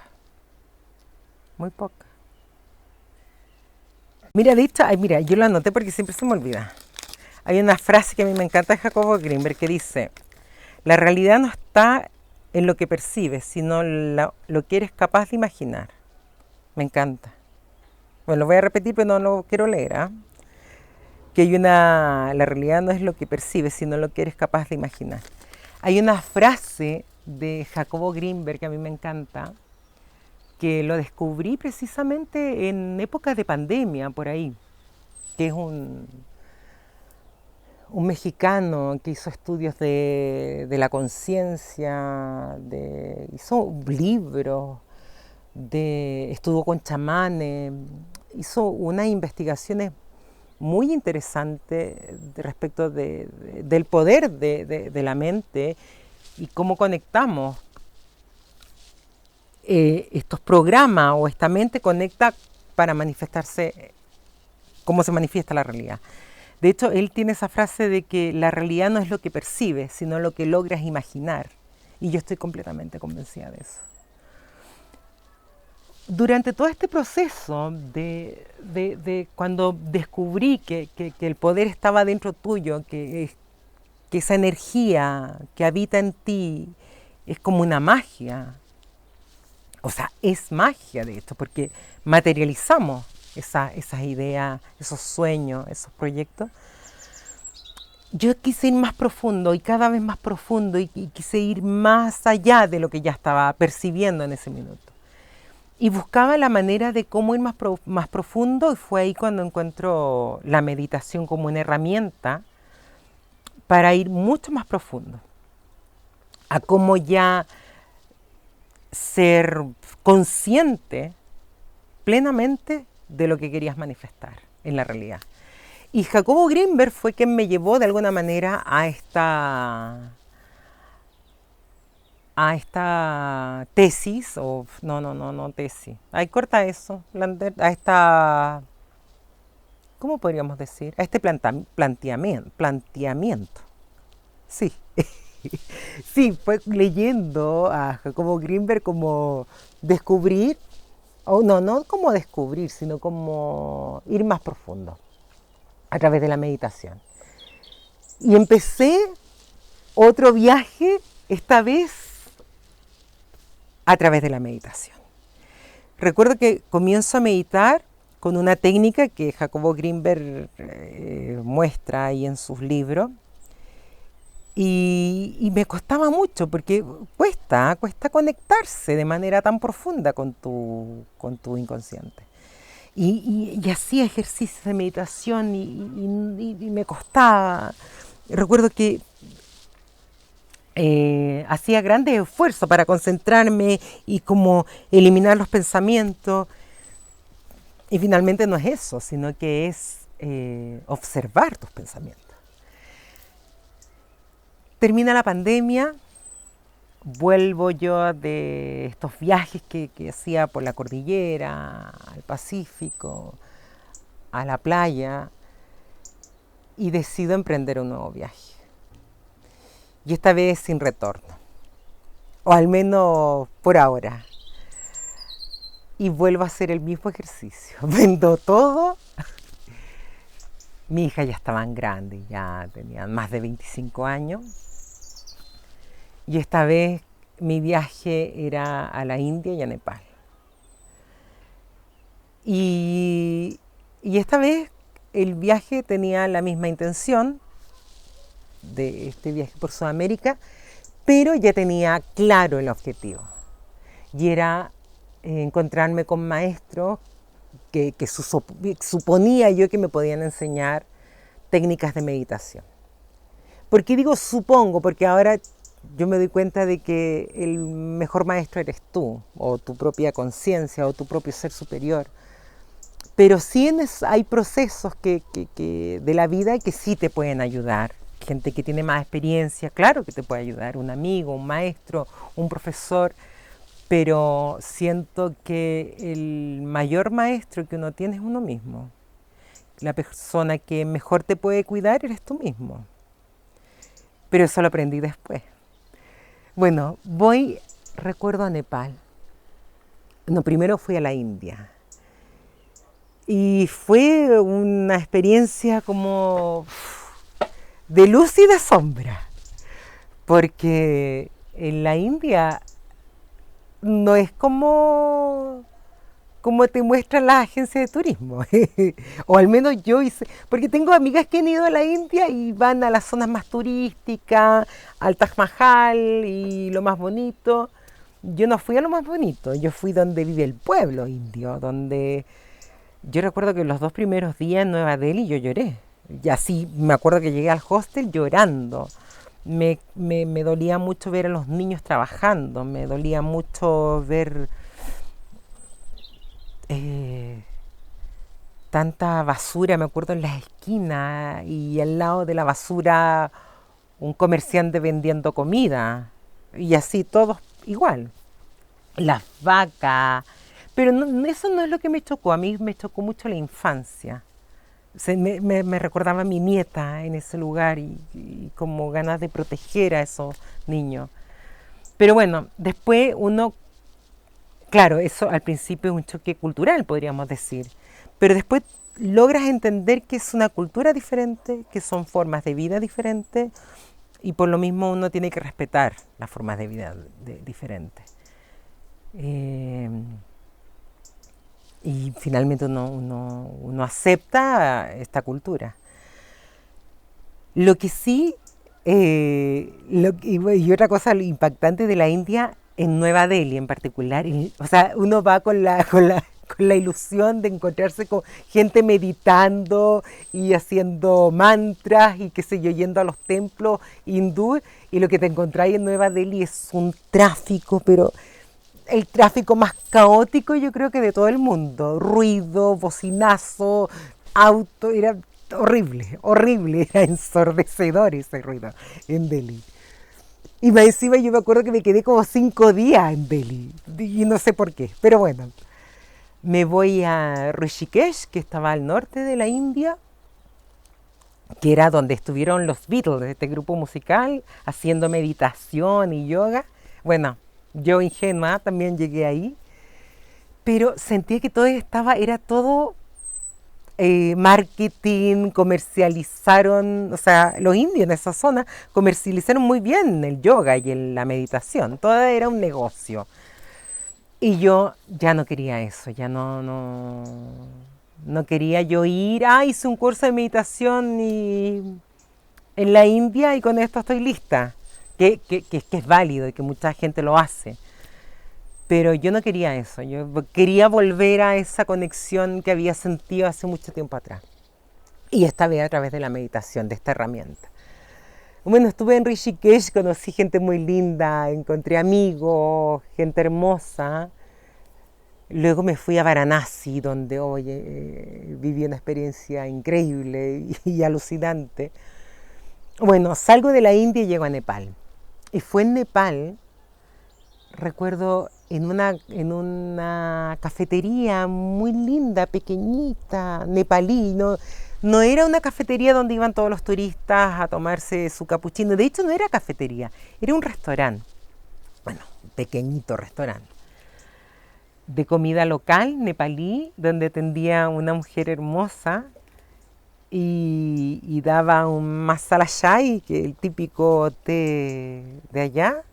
muy pocas. Mira, de hecho, mira, yo lo anoté porque siempre se me olvida. Hay una frase que a mí me encanta de Jacobo Greenberg que dice: la realidad no está en lo que percibes, sino lo que eres capaz de imaginar. Me encanta. Bueno, lo voy a repetir, pero no lo quiero leer. Que la realidad no es lo que percibes, sino lo que eres capaz de imaginar. Hay una frase de Jacobo Greenberg que a mí me encanta, que lo descubrí precisamente en épocas de pandemia, por ahí, que es un mexicano que hizo estudios de la conciencia, hizo libros, estuvo con chamanes, hizo unas investigaciones muy interesantes respecto del poder de la mente y cómo conectamos estos programas, o esta mente conecta para manifestarse, cómo se manifiesta la realidad. De hecho, él tiene esa frase de que la realidad no es lo que percibes, sino lo que logras imaginar. Y yo estoy completamente convencida de eso. Durante todo este proceso de cuando descubrí que el poder estaba dentro tuyo, que que esa energía que habita en ti es como una magia. O sea, es magia de esto, porque materializamos esas ideas, esos sueños, esos proyectos. Yo quise ir más profundo y cada vez más profundo y quise ir más allá de lo que ya estaba percibiendo en ese minuto. Y buscaba la manera de cómo ir más profundo, y fue ahí cuando encuentro la meditación como una herramienta para ir mucho más profundo, a cómo ya ser consciente plenamente de lo que querías manifestar en la realidad. Y Jacobo Grinberg fue quien me llevó de alguna manera a esta tesis, o no tesis. Ahí corta eso, a esta, ¿cómo podríamos decir? A este planteamiento. Sí. Sí, fue leyendo a Jacobo Grinberg como descubrir, o no como descubrir, sino como ir más profundo a través de la meditación. Y empecé otro viaje, esta vez a través de la meditación. Recuerdo que comienzo a meditar con una técnica que Jacobo Grinberg muestra ahí en sus libros. Y me costaba mucho porque cuesta conectarse de manera tan profunda con tu inconsciente. Y hacía ejercicios de meditación y me costaba. Recuerdo que hacía grandes esfuerzos para concentrarme y como eliminar los pensamientos. Y finalmente no es eso, sino que es observar tus pensamientos. Termina la pandemia, vuelvo yo de estos viajes que hacía por la cordillera, al Pacífico, a la playa, y decido emprender un nuevo viaje. Y esta vez sin retorno, o al menos por ahora. Y vuelvo a hacer el mismo ejercicio. Vendo todo. Mi hija ya estaban grandes, ya tenían más de 25 años. Y esta vez mi viaje era a la India y a Nepal. Y esta vez el viaje tenía la misma intención de este viaje por Sudamérica, pero ya tenía claro el objetivo. Y era encontrarme con maestros que suponía yo que me podían enseñar técnicas de meditación. ¿Por qué digo supongo? Porque ahora yo me doy cuenta de que el mejor maestro eres tú, o tu propia conciencia, o tu propio ser superior. Pero sí hay procesos de la vida que sí te pueden ayudar. Gente que tiene más experiencia, claro que te puede ayudar, un amigo, un maestro, un profesor. Pero siento que el mayor maestro que uno tiene es uno mismo. La persona que mejor te puede cuidar eres tú mismo. Pero eso lo aprendí después. Bueno, recuerdo a Nepal. No, primero fui a la India. Y fue una experiencia como de luz y de sombra. Porque en la India no es como te muestran las agencias de turismo. O al menos yo hice, porque tengo amigas que han ido a la India y van a las zonas más turísticas, al Taj Mahal y lo más bonito. Yo no fui a lo más bonito, yo fui donde vive el pueblo indio, donde yo recuerdo que los 2 primeros días en Nueva Delhi yo lloré. Y así me acuerdo que llegué al hostel llorando. Me dolía mucho ver a los niños trabajando, me dolía mucho ver tanta basura, me acuerdo en las esquinas, y al lado de la basura un comerciante vendiendo comida, y así todos igual, las vacas. Pero eso no es lo que me chocó, a mí me chocó mucho la infancia. Me recordaba a mi nieta en ese lugar y como ganas de proteger a esos niños. Pero bueno, después uno, claro, eso al principio es un choque cultural, podríamos decir, pero después logras entender que es una cultura diferente, que son formas de vida diferentes, y por lo mismo uno tiene que respetar las formas de vida diferentes. Eh, y finalmente uno acepta esta cultura. Lo que sí, y otra cosa impactante de la India, en Nueva Delhi en particular, o sea, uno va con la ilusión de encontrarse con gente meditando y haciendo mantras y qué sé yo, yendo a los templos hindúes, y lo que te encontráis en Nueva Delhi es un tráfico, pero el tráfico más caótico yo creo que de todo el mundo. Ruido, bocinazo, auto, era horrible, horrible, era ensordecedor ese ruido en Delhi. Y más encima yo me acuerdo que me quedé como 5 días en Delhi, y no sé por qué, pero bueno. Me voy a Rishikesh, que estaba al norte de la India, que era donde estuvieron los Beatles, este grupo musical, haciendo meditación y yoga. Bueno, yo ingenua también llegué ahí, pero sentí que todo era todo marketing, comercializaron, o sea, los indios en esa zona comercializaron muy bien el yoga y la meditación, todo era un negocio. Y yo ya no quería eso, ya no quería yo ir, hice un curso de meditación en la India y con esto estoy lista, que es válido y que mucha gente lo hace. Pero yo no quería eso, yo quería volver a esa conexión que había sentido hace mucho tiempo atrás. Y esta vez a través de la meditación, de esta herramienta. Bueno, estuve en Rishikesh, conocí gente muy linda, encontré amigos, gente hermosa. Luego me fui a Varanasi, donde viví una experiencia increíble y alucinante. Bueno, salgo de la India y llego a Nepal. Y fue en Nepal, recuerdo, en una cafetería muy linda, pequeñita, nepalí. No era una cafetería donde iban todos los turistas a tomarse su capuchino. De hecho, no era cafetería, era un restaurante. Bueno, un pequeñito restaurante. De comida local, nepalí, donde atendía una mujer hermosa y daba un masala chai, que es el típico té de allá,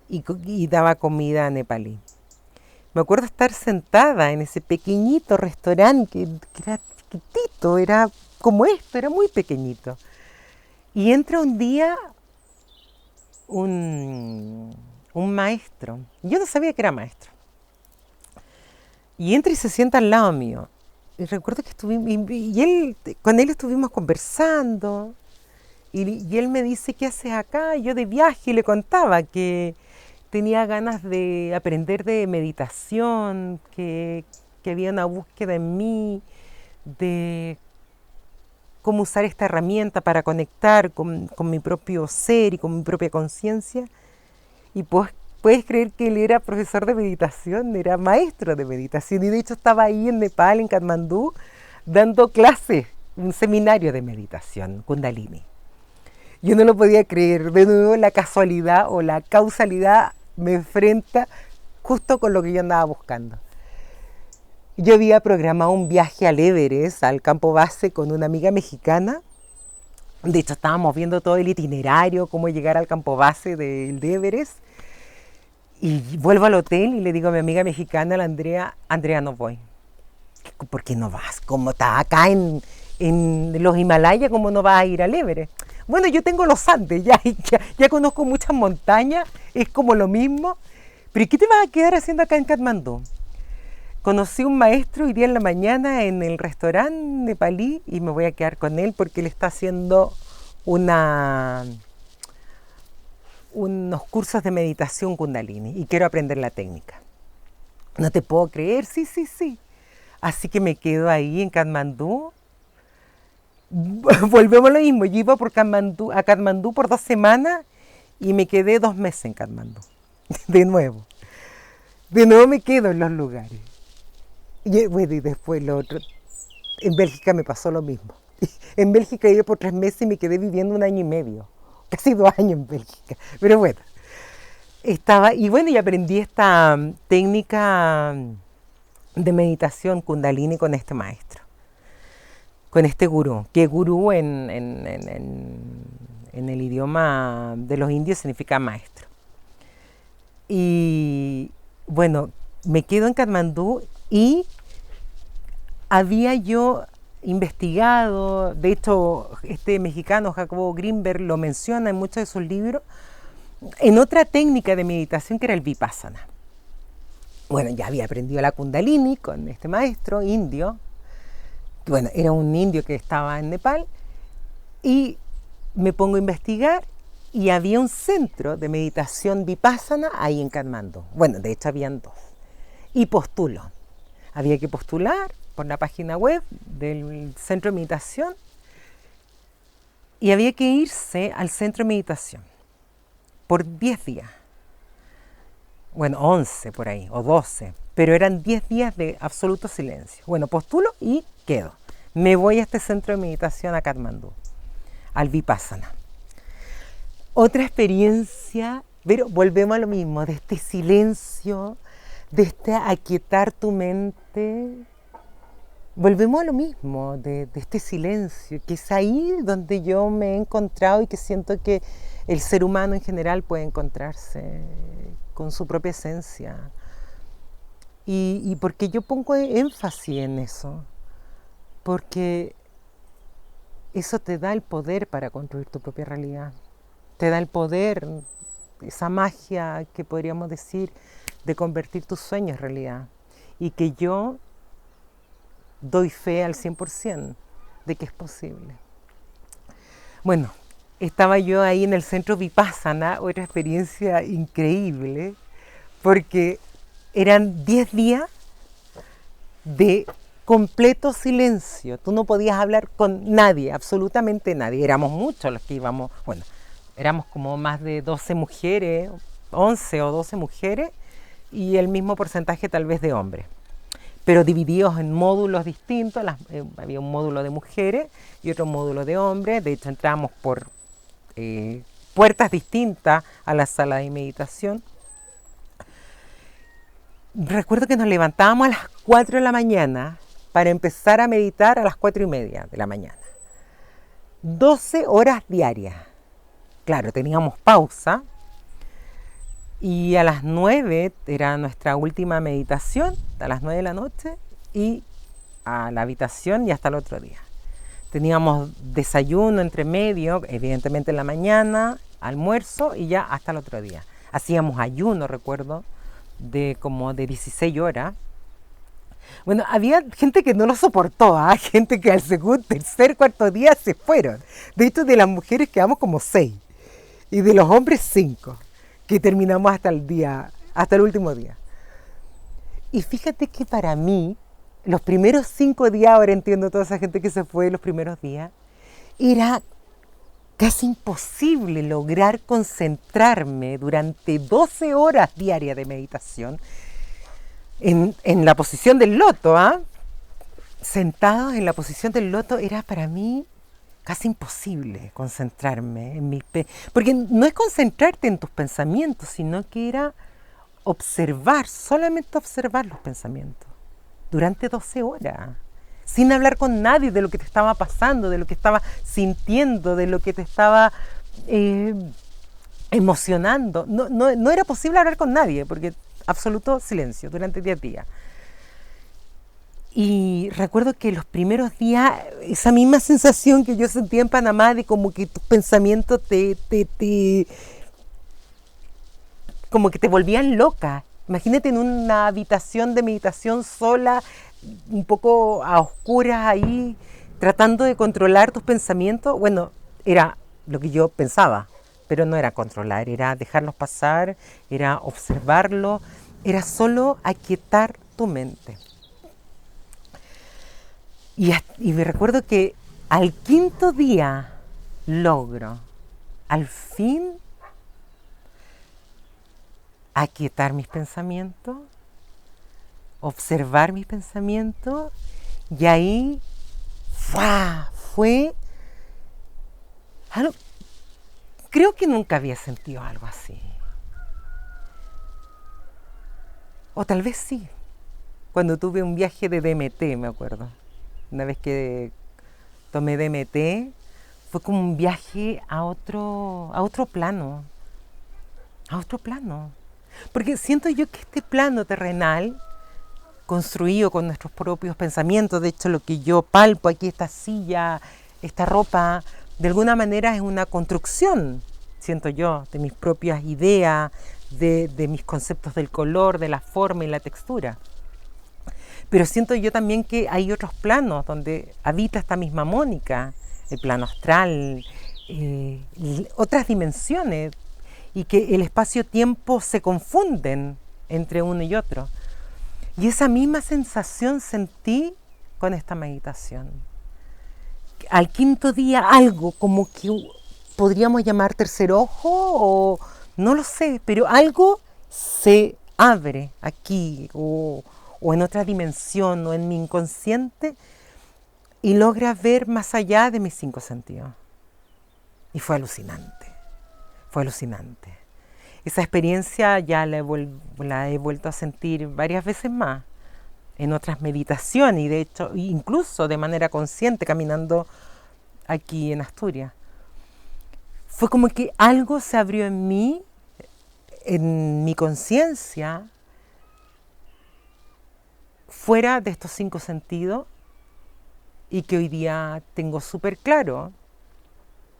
y daba comida nepalí. Me acuerdo estar sentada en ese pequeñito restaurante que era chiquitito, era como esto, era muy pequeñito. Y entra un día un maestro. Yo no sabía que era maestro. Y entra y se sienta al lado mío. Y recuerdo que con él estuvimos conversando. Y él me dice, ¿qué haces acá? Y yo de viaje le contaba que tenía ganas de aprender de meditación, que había una búsqueda en mí de cómo usar esta herramienta para conectar con mi propio ser y con mi propia conciencia. Y pues puedes creer que él era profesor de meditación, era maestro de meditación, y de hecho estaba ahí en Nepal, en Katmandú, dando clases, un seminario de meditación, Kundalini. Yo no lo podía creer. De nuevo la casualidad o la causalidad me enfrenta justo con lo que yo andaba buscando. Yo había programado un viaje al Everest, al campo base, con una amiga mexicana. De hecho, estábamos viendo todo el itinerario, cómo llegar al campo base del Everest. Y vuelvo al hotel y le digo a mi amiga mexicana, la Andrea, no voy. ¿Por qué no vas? Como estás acá en los Himalayas, ¿cómo no vas a ir al Everest? Bueno, yo tengo los Andes, ya conozco muchas montañas, es como lo mismo. Pero ¿qué te vas a quedar haciendo acá en Katmandú? Conocí un maestro hoy día en la mañana en el restaurante nepalí y me voy a quedar con él porque él está haciendo unos cursos de meditación Kundalini y quiero aprender la técnica. No te puedo creer, sí. Así que me quedo ahí en Katmandú. Volvemos a lo mismo, yo iba a Katmandú por 2 semanas y me quedé 2 meses en Katmandú. De nuevo me quedo en los lugares. Y bueno, y después lo otro, en Bélgica me pasó lo mismo. En Bélgica iba por 3 meses y me quedé viviendo 1 año y medio, casi 2 años en Bélgica. Pero bueno, y aprendí esta técnica de meditación Kundalini con este maestro, con este gurú, que gurú en en el idioma de los indios significa maestro. Y bueno, me quedo en Katmandú y había yo investigado, de hecho este mexicano Jacobo Grinberg lo menciona en muchos de sus libros, en otra técnica de meditación que era el Vipassana. Bueno, ya había aprendido la Kundalini con este maestro indio, que bueno, era un indio que estaba en Nepal, y me pongo a investigar y había un centro de meditación Vipassana ahí en Katmandú. Bueno, de hecho habían dos. Y postulo. Había que postular por la página web del centro de meditación y había que irse al centro de meditación por 10 días. Bueno, 11 por ahí, o 12, pero eran 10 días de absoluto silencio. Bueno, postulo y quedo. Me voy a este centro de meditación a Katmandú, al Vipassana. Otra experiencia, pero volvemos a lo mismo, de este silencio, de este aquietar tu mente. Volvemos a lo mismo, de este silencio, que es ahí donde yo me he encontrado y que siento que el ser humano en general puede encontrarse con su propia esencia. Y porque yo pongo énfasis en eso, porque eso te da el poder para construir tu propia realidad, te da el poder, esa magia que podríamos decir, de convertir tus sueños en realidad. Y que yo doy fe al 100% de que es posible. Bueno, estaba yo ahí en el centro Vipassana, otra experiencia increíble, porque eran 10 días de completo silencio. Tú no podías hablar con nadie, absolutamente nadie. Éramos muchos los que íbamos, bueno, éramos como más de 12 mujeres, 11 o 12 mujeres, y el mismo porcentaje tal vez de hombres, pero divididos en módulos distintos. Había un módulo de mujeres y otro módulo de hombres. De hecho, entramos por puertas distintas a la sala de meditación. Recuerdo que nos levantábamos a las 4 de la mañana para empezar a meditar a las 4:30 de la mañana. 12 horas diarias. Claro, teníamos pausa. Y a las 9 era nuestra última meditación, a las 9 de la noche, y a la habitación y hasta el otro día. Teníamos desayuno entre medio, evidentemente en la mañana, almuerzo y ya hasta el otro día. Hacíamos ayuno, recuerdo, de como de 16 horas. Bueno, había gente que no lo soportó, gente que al segundo, tercer, cuarto día se fueron. De hecho, de las mujeres quedamos como 6 y de los hombres 5. Que terminamos hasta el último día. Y fíjate que para mí, los primeros 5 días, ahora entiendo toda esa gente que se fue los primeros días, era casi imposible lograr concentrarme durante 12 horas diarias de meditación en la posición del loto, sentados en la posición del loto. Era para mí casi imposible concentrarme en porque no es concentrarte en tus pensamientos, sino que era observar, solamente observar los pensamientos durante 12 horas, sin hablar con nadie de lo que te estaba pasando, de lo que estaba sintiendo, de lo que te estaba emocionando. No era posible hablar con nadie, porque absoluto silencio durante 10 días. Y recuerdo que los primeros días, esa misma sensación que yo sentía en Panamá, de como que tus pensamientos como que te volvían loca. Imagínate en una habitación de meditación sola, un poco a oscuras ahí, tratando de controlar tus pensamientos. Bueno, era lo que yo pensaba, pero no era controlar, era dejarlos pasar, era observarlos, era solo aquietar tu mente. Y me recuerdo que al 5.º día logro, al fin, aquietar mis pensamientos, observar mis pensamientos, y ahí fue algo, creo que nunca había sentido algo así. O tal vez sí, cuando tuve un viaje de DMT, me acuerdo. Una vez que tomé DMT, fue como un viaje a otro plano, a otro plano. Porque siento yo que este plano terrenal, construido con nuestros propios pensamientos, de hecho lo que yo palpo aquí, esta silla, esta ropa, de alguna manera es una construcción, siento yo, de mis propias ideas, de mis conceptos del color, de la forma y la textura. Pero siento yo también que hay otros planos donde habita esta misma Mónica, el plano astral, otras dimensiones, y que el espacio-tiempo se confunden entre uno y otro. Y esa misma sensación sentí con esta meditación. Al quinto día algo como que podríamos llamar tercer ojo o no lo sé, pero algo se abre aquí o en otra dimensión o en mi inconsciente y logra ver más allá de mis 5 sentidos. Y fue alucinante, fue alucinante. Esa experiencia ya la he vuelto a sentir varias veces más en otras meditaciones y de hecho incluso de manera consciente caminando aquí en Asturias. Fue como que algo se abrió en mí, en mi conciencia, fuera de estos 5 sentidos y que hoy día tengo súper claro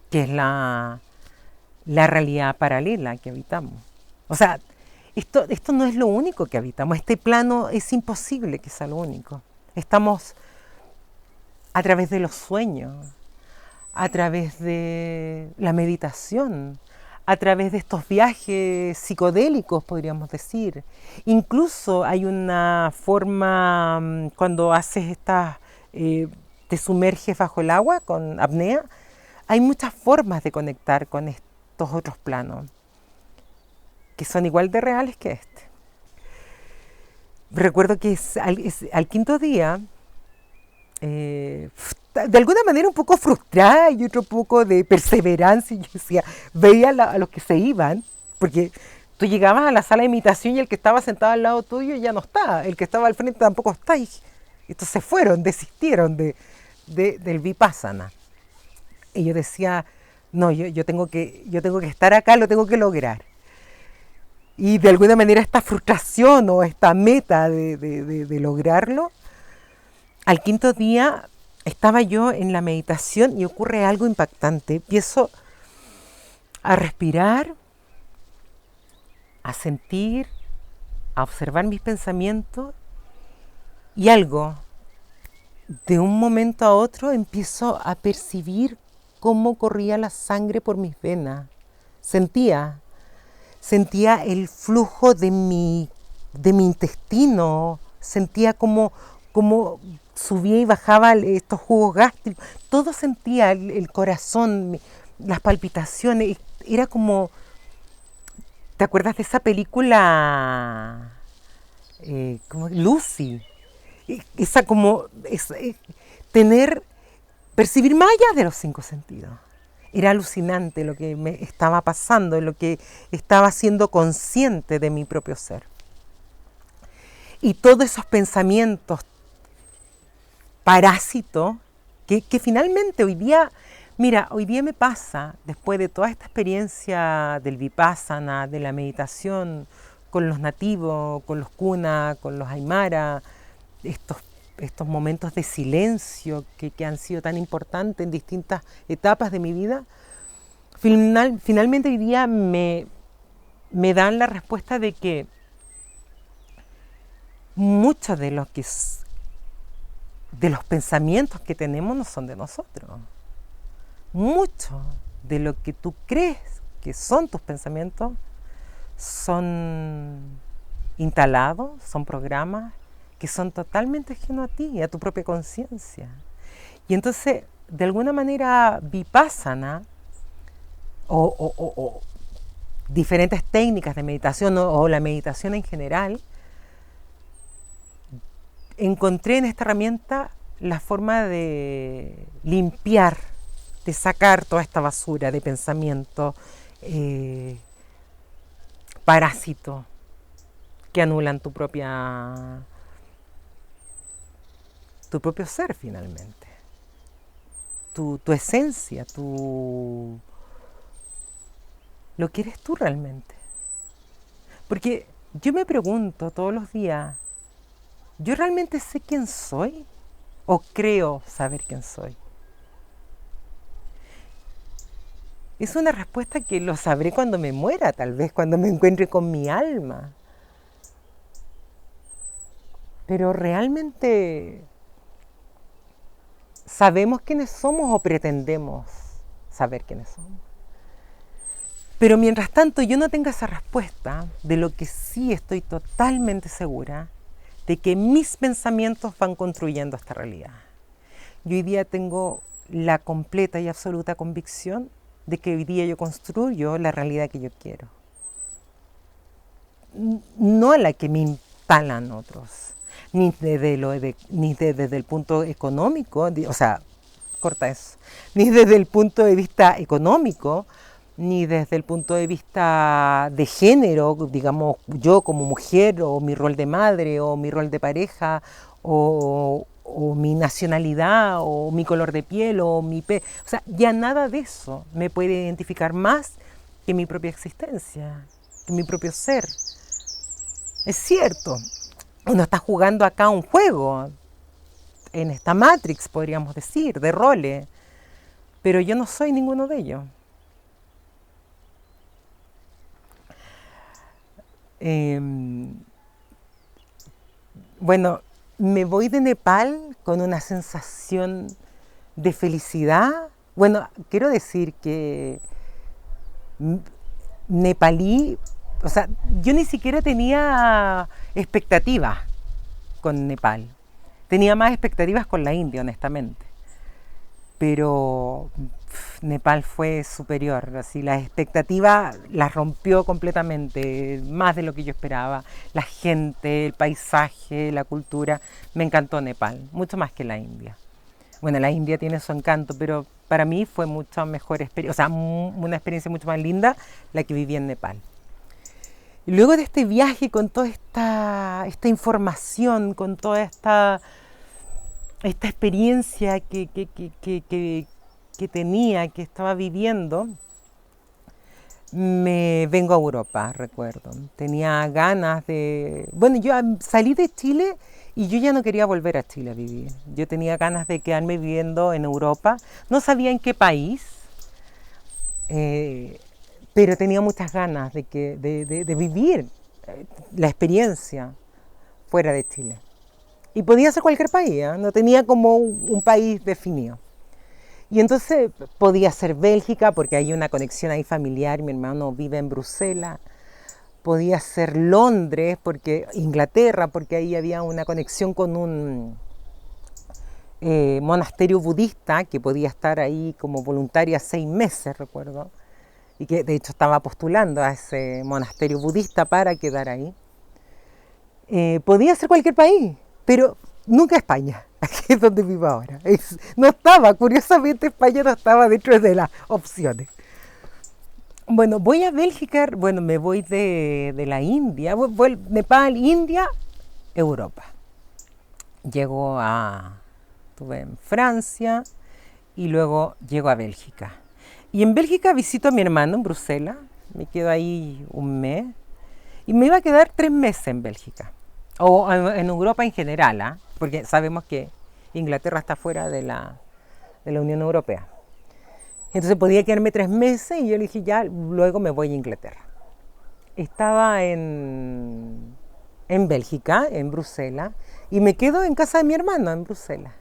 que es la realidad paralela que habitamos. O sea, esto no es lo único que habitamos, este plano es imposible que sea lo único. Estamos a través de los sueños, a través de la meditación, a través de estos viajes psicodélicos, podríamos decir. Incluso hay una forma, cuando haces estas, te sumerges bajo el agua con apnea, hay muchas formas de conectar con estos otros planos, que son igual de reales que este. Recuerdo que al quinto día, de alguna manera un poco frustrada y otro poco de perseverancia, yo decía, veía a los que se iban, porque tú llegabas a la sala de imitación y el que estaba sentado al lado tuyo ya no está, el que estaba al frente tampoco está, y estos se fueron, desistieron del Vipassana. Y yo decía, no, yo tengo que estar acá, lo tengo que lograr. Y de alguna manera esta frustración o esta meta de lograrlo, al quinto día estaba yo en la meditación y ocurre algo impactante. Empiezo a respirar, a sentir, a observar mis pensamientos y algo, de un momento a otro, empiezo a percibir cómo corría la sangre por mis venas. Sentía el flujo de mi intestino, sentía como subía y bajaba estos jugos gástricos, todo sentía, el corazón, las palpitaciones, era como, ¿te acuerdas de esa película como Lucy? Esa como, percibir más allá de los 5 sentidos. Era alucinante lo que me estaba pasando, lo que estaba siendo consciente de mi propio ser. Y todos esos pensamientos parásitos que finalmente hoy día me pasa, después de toda esta experiencia del Vipassana, de la meditación con los nativos, con los Kuna, con los Aymara, estos momentos de silencio que han sido tan importantes en distintas etapas de mi vida, finalmente hoy día me dan la respuesta de que muchos de los pensamientos que tenemos no son de nosotros. Mucho de lo que tú crees que son tus pensamientos son instalados, son programas que son totalmente ajenos a ti y a tu propia conciencia. Y entonces, de alguna manera, Vipassana o diferentes técnicas de meditación o la meditación en general, encontré en esta herramienta la forma de limpiar, de sacar toda esta basura de pensamientos parásitos que anulan tu propio ser finalmente. tu esencia, lo que eres tú realmente. Porque yo me pregunto todos los días, ¿yo realmente sé quién soy? ¿O creo saber quién soy? Es una respuesta que lo sabré cuando me muera, tal vez cuando me encuentre con mi alma. Pero realmente sabemos quiénes somos o pretendemos saber quiénes somos. Pero mientras tanto yo no tenga esa respuesta, de lo que sí estoy totalmente segura, de que mis pensamientos van construyendo esta realidad. Yo hoy día tengo la completa y absoluta convicción de que hoy día yo construyo la realidad que yo quiero. No a la que me instalan otros, ni desde el punto económico, o sea, corta eso, ni desde el punto de vista económico, ni desde el punto de vista de género, digamos, yo como mujer, o mi rol de madre, o mi rol de pareja, o mi nacionalidad, o mi color de piel, o o sea, ya nada de eso me puede identificar más que mi propia existencia, que mi propio ser. Es cierto, uno está jugando acá un juego, en esta Matrix, podríamos decir, de roles, pero yo no soy ninguno de ellos. Bueno, me voy de Nepal con una sensación de felicidad. Bueno, quiero decir que nepalí, o sea, yo ni siquiera tenía expectativas con Nepal. Tenía más expectativas con la India, honestamente. Pero Nepal fue superior, así las expectativas las rompió completamente, más de lo que yo esperaba. La gente, el paisaje, la cultura, me encantó Nepal, mucho más que la India. Bueno, la India tiene su encanto, pero para mí fue mucho mejor experiencia, o sea, una experiencia mucho más linda la que viví en Nepal. Y luego de este viaje con toda esta información, con toda esta experiencia que tenía, que estaba viviendo, me vengo a Europa, recuerdo. Tenía ganas de... Bueno, yo salí de Chile y yo ya no quería volver a Chile a vivir. Yo tenía ganas de quedarme viviendo en Europa. No sabía en qué país, pero tenía muchas ganas de vivir la experiencia fuera de Chile. Y podía ser cualquier país, ¿eh? No tenía como un país definido. Y entonces podía ser Bélgica, porque hay una conexión ahí familiar, mi hermano vive en Bruselas. Podía ser Londres, porque Inglaterra, porque ahí había una conexión con un monasterio budista, que podía estar ahí como voluntaria 6 meses, recuerdo. Y que de hecho estaba postulando a ese monasterio budista para quedar ahí. Podía ser cualquier país, pero nunca España, aquí es donde vivo ahora. No estaba, curiosamente España no estaba dentro de las opciones. Bueno, voy a Bélgica, bueno, me voy de la India, Nepal, India, Europa. Estuve en Francia y luego llego a Bélgica. Y en Bélgica visito a mi hermano en Bruselas, me quedo ahí un mes y me iba a quedar 3 meses en Bélgica. O en Europa en general, ¿eh? Porque sabemos que Inglaterra está fuera de la Unión Europea. Entonces podía quedarme 3 meses y yo le dije, ya, luego me voy a Inglaterra. Estaba en Bélgica, en Bruselas, y me quedo en casa de mi hermano en Bruselas.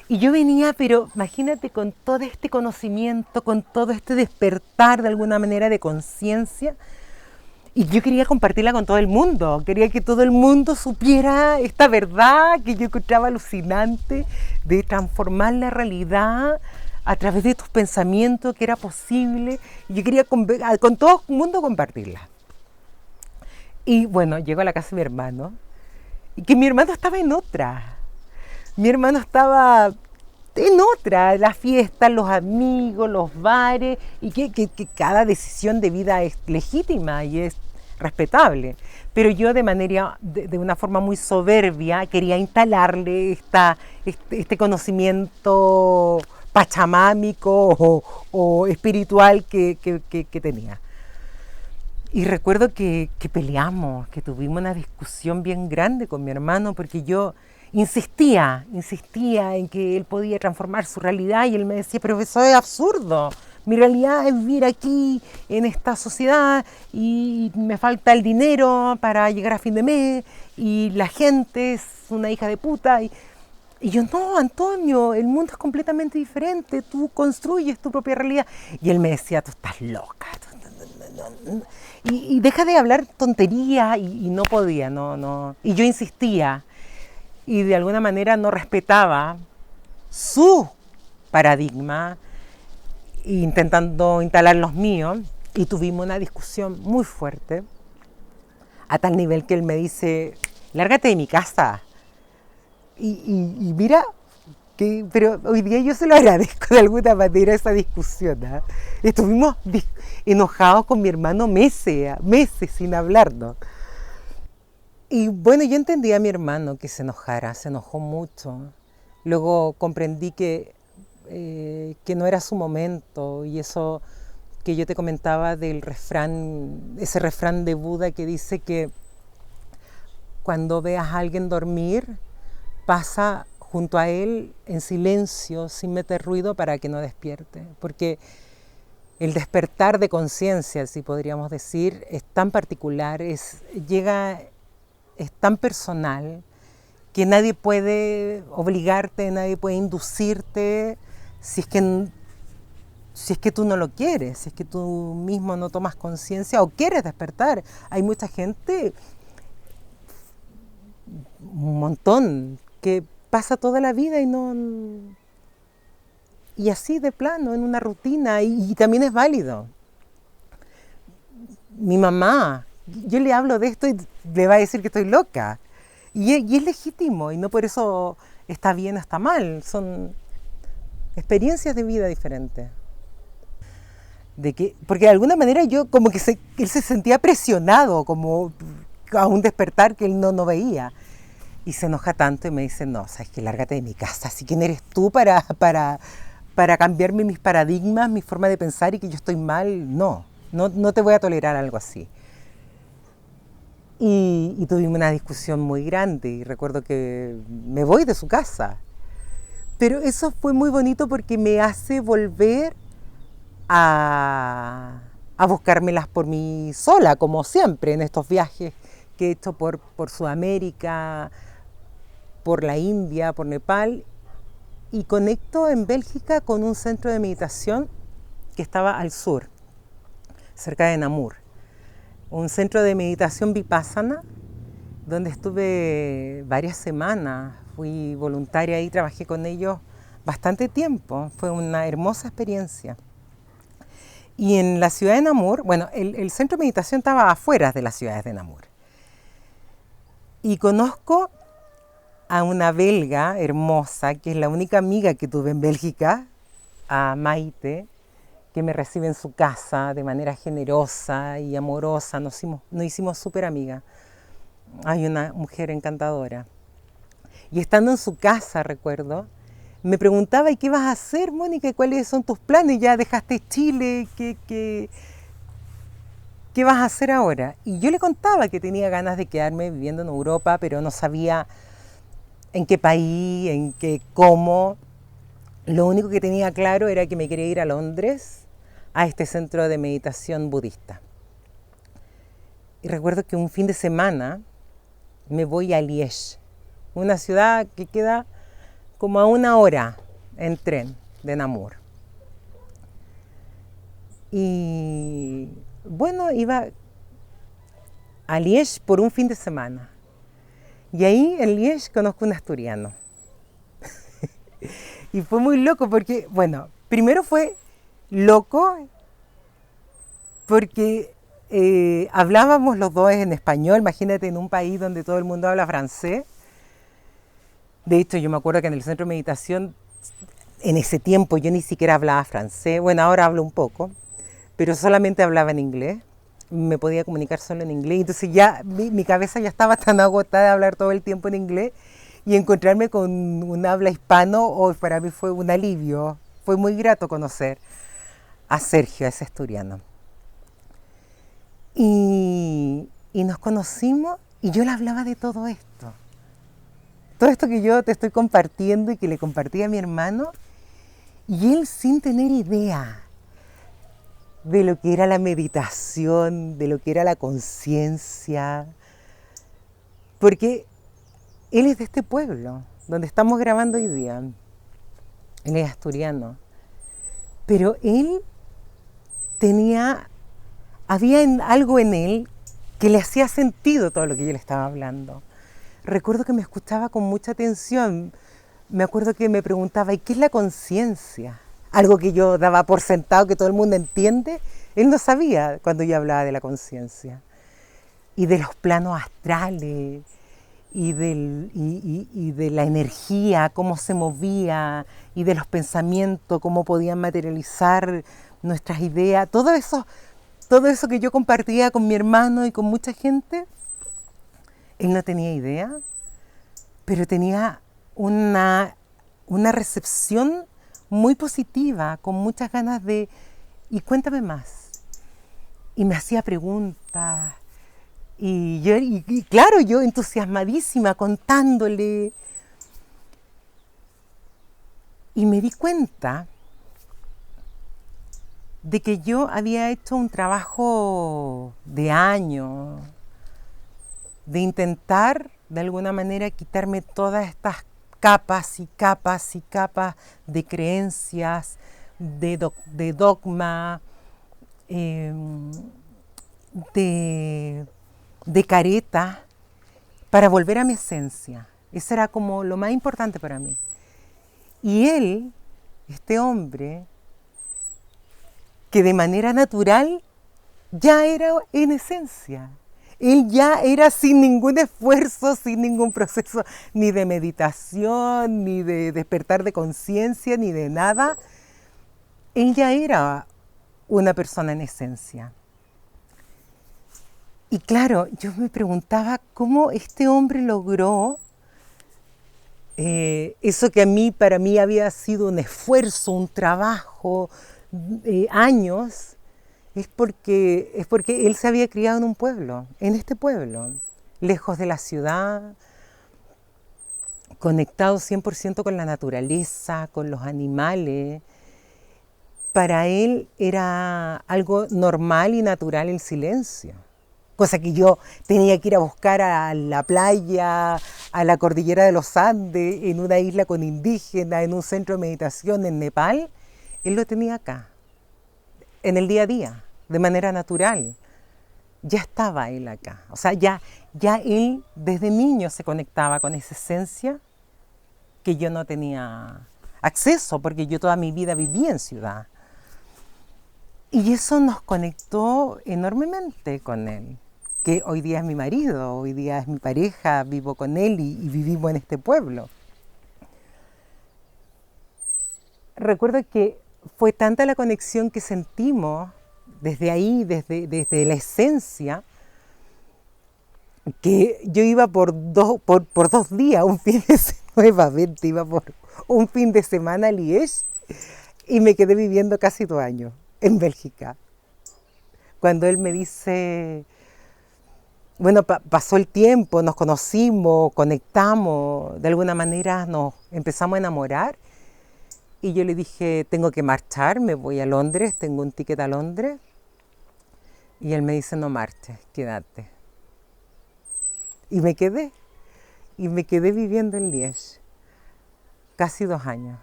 Y yo venía, pero imagínate, con todo este conocimiento, con todo este despertar de alguna manera de conciencia. Y yo quería compartirla con todo el mundo, quería que todo el mundo supiera esta verdad que yo encontraba alucinante, de transformar la realidad a través de tus pensamientos, que era posible. Y yo quería con todo el mundo compartirla. Y bueno, llego a la casa de mi hermano, y que mi hermano estaba en otra. Mi hermano estaba en otra, las fiestas, los amigos, los bares, y que cada decisión de vida es legítima y es respetable. Pero yo de una forma muy soberbia quería instalarle este conocimiento pachamámico o espiritual que tenía. Y recuerdo que peleamos, que tuvimos una discusión bien grande con mi hermano porque yo insistía en que él podía transformar su realidad y él me decía, pero eso es absurdo. Mi realidad es vivir aquí, en esta sociedad, y me falta el dinero para llegar a fin de mes, y la gente es una hija de puta. Y yo, no, Antonio, el mundo es completamente diferente, tú construyes tu propia realidad. Y él me decía, tú estás loca. Y deja de hablar tontería, y no podía, no. Y yo insistía, y de alguna manera no respetaba su paradigma, intentando instalar los míos, y tuvimos una discusión muy fuerte, a tal nivel que él me dice, lárgate de mi casa. Y mira, pero hoy día yo se lo agradezco de alguna manera esa discusión. ¿Eh? Estuvimos enojados con mi hermano meses sin hablarnos. Y bueno, yo entendí a mi hermano que se enojara, se enojó mucho. Luego comprendí que no era su momento, y eso que yo te comentaba del refrán, ese refrán de Buda que dice que cuando veas a alguien dormir, pasa junto a él en silencio, sin meter ruido para que no despierte, porque el despertar de conciencia, si podríamos decir, es tan particular, es tan personal, que nadie puede obligarte, nadie puede inducirte si es que tú no lo quieres, si es que tú mismo no tomas conciencia o quieres despertar. Hay mucha gente, un montón, que pasa toda la vida y así de plano, en una rutina, y también es válido. Mi mamá, yo le hablo de esto y le va a decir que estoy loca. Y es legítimo, y no por eso está bien o está mal. Son experiencias de vida diferentes. Porque de alguna manera yo como que él se sentía presionado, como a un despertar que él no veía. Y se enoja tanto y me dice, no, sabes que lárgate de mi casa. ¿Así quién eres tú para cambiarme mis paradigmas, mi forma de pensar y que yo estoy mal? No te voy a tolerar algo así. Y tuvimos una discusión muy grande y recuerdo que me voy de su casa. Pero eso fue muy bonito porque me hace volver a buscármelas por mí sola, como siempre en estos viajes que he hecho por Sudamérica, por la India, por Nepal, y conecto en Bélgica con un centro de meditación que estaba al sur, cerca de Namur. Un centro de meditación vipassana, donde estuve varias semanas, fui voluntaria ahí, trabajé con ellos bastante tiempo, fue una hermosa experiencia. Y en la ciudad de Namur, bueno, el centro de meditación estaba afuera de las ciudades de Namur. Y conozco a una belga hermosa, que es la única amiga que tuve en Bélgica, a Maite, que me recibe en su casa de manera generosa y amorosa. Nos hicimos súper amigas. Hay una mujer encantadora. Y estando en su casa, recuerdo, me preguntaba, ¿y qué vas a hacer, Mónica? ¿Cuáles son tus planes? ¿Ya dejaste Chile? ¿Qué vas a hacer ahora? Y yo le contaba que tenía ganas de quedarme viviendo en Europa, pero no sabía en qué país, cómo. Lo único que tenía claro era que me quería ir a Londres, a este centro de meditación budista. Y recuerdo que un fin de semana me voy a Liege, una ciudad que queda como a 1 hora en tren de Namur. Y bueno, iba a Liege por un fin de semana. Y ahí en Liege conozco un asturiano. Y fue muy loco porque, bueno, primero fue loco porque hablábamos los dos en español. Imagínate, en un país donde todo el mundo habla francés. De hecho, yo me acuerdo que en el centro de meditación, en ese tiempo yo ni siquiera hablaba francés. Bueno, ahora hablo un poco, pero solamente hablaba en inglés. Me podía comunicar solo en inglés. Entonces ya mi cabeza ya estaba tan agotada de hablar todo el tiempo en inglés, y encontrarme con un habla hispano para mí fue un alivio. fue muy grato conocer a Sergio, a ese asturiano. Y nos conocimos y yo le hablaba de todo esto. Todo esto que yo te estoy compartiendo y que le compartí a mi hermano, y él sin tener idea de lo que era la meditación, de lo que era la conciencia, porque él es de este pueblo, donde estamos grabando hoy día. Él es asturiano. Pero él había algo en él que le hacía sentido todo lo que yo le estaba hablando. Recuerdo que me escuchaba con mucha atención. Me acuerdo que me preguntaba, ¿y qué es la conciencia? Algo que yo daba por sentado que todo el mundo entiende. Él no sabía cuando yo hablaba de la conciencia. Y de los planos astrales, y de la energía, cómo se movía, y de los pensamientos, cómo podían materializar nuestras ideas. Todo eso que yo compartía con mi hermano y con mucha gente, él no tenía idea, pero tenía una recepción muy positiva, con muchas ganas de, y cuéntame más. Y me hacía preguntas, y claro, yo entusiasmadísima contándole. Y me di cuenta de que yo había hecho un trabajo de años, de intentar de alguna manera quitarme todas estas capas y capas y capas de creencias, de dogma, de careta, para volver a mi esencia. Eso era como lo más importante para mí. Y él, este hombre, que de manera natural ya era en esencia. Él ya era sin ningún esfuerzo, sin ningún proceso ni de meditación, ni de despertar de conciencia, ni de nada. Él ya era una persona en esencia. Y claro, yo me preguntaba cómo este hombre logró eso que para mí había sido un esfuerzo, un trabajo, años. Es porque él se había criado en un pueblo, en este pueblo, lejos de la ciudad, conectado 100% con la naturaleza, con los animales. Para él era algo normal y natural el silencio, cosa que yo tenía que ir a buscar a la playa, a la cordillera de los Andes, en una isla con indígenas, en un centro de meditación en Nepal. Él lo tenía acá, en el día a día, de manera natural. Ya estaba él acá. O sea, ya él desde niño se conectaba con esa esencia que yo no tenía acceso, porque yo toda mi vida viví en ciudad. Y eso nos conectó enormemente con él, que hoy día es mi marido, hoy día es mi pareja, vivo con él y vivimos en este pueblo. Recuerdo que fue tanta la conexión que sentimos desde ahí, desde la esencia, que yo iba por 2 días, un fin de semana, nuevamente iba por un fin de semana a Liège y me quedé viviendo casi 2 años en Bélgica. Cuando él me dice, bueno, pasó el tiempo, nos conocimos, conectamos, de alguna manera nos empezamos a enamorar. Y yo le dije, tengo que marchar, me voy a Londres, tengo un ticket a Londres. Y él me dice, no marches, quédate. Y me quedé viviendo en Liège, casi 2 años.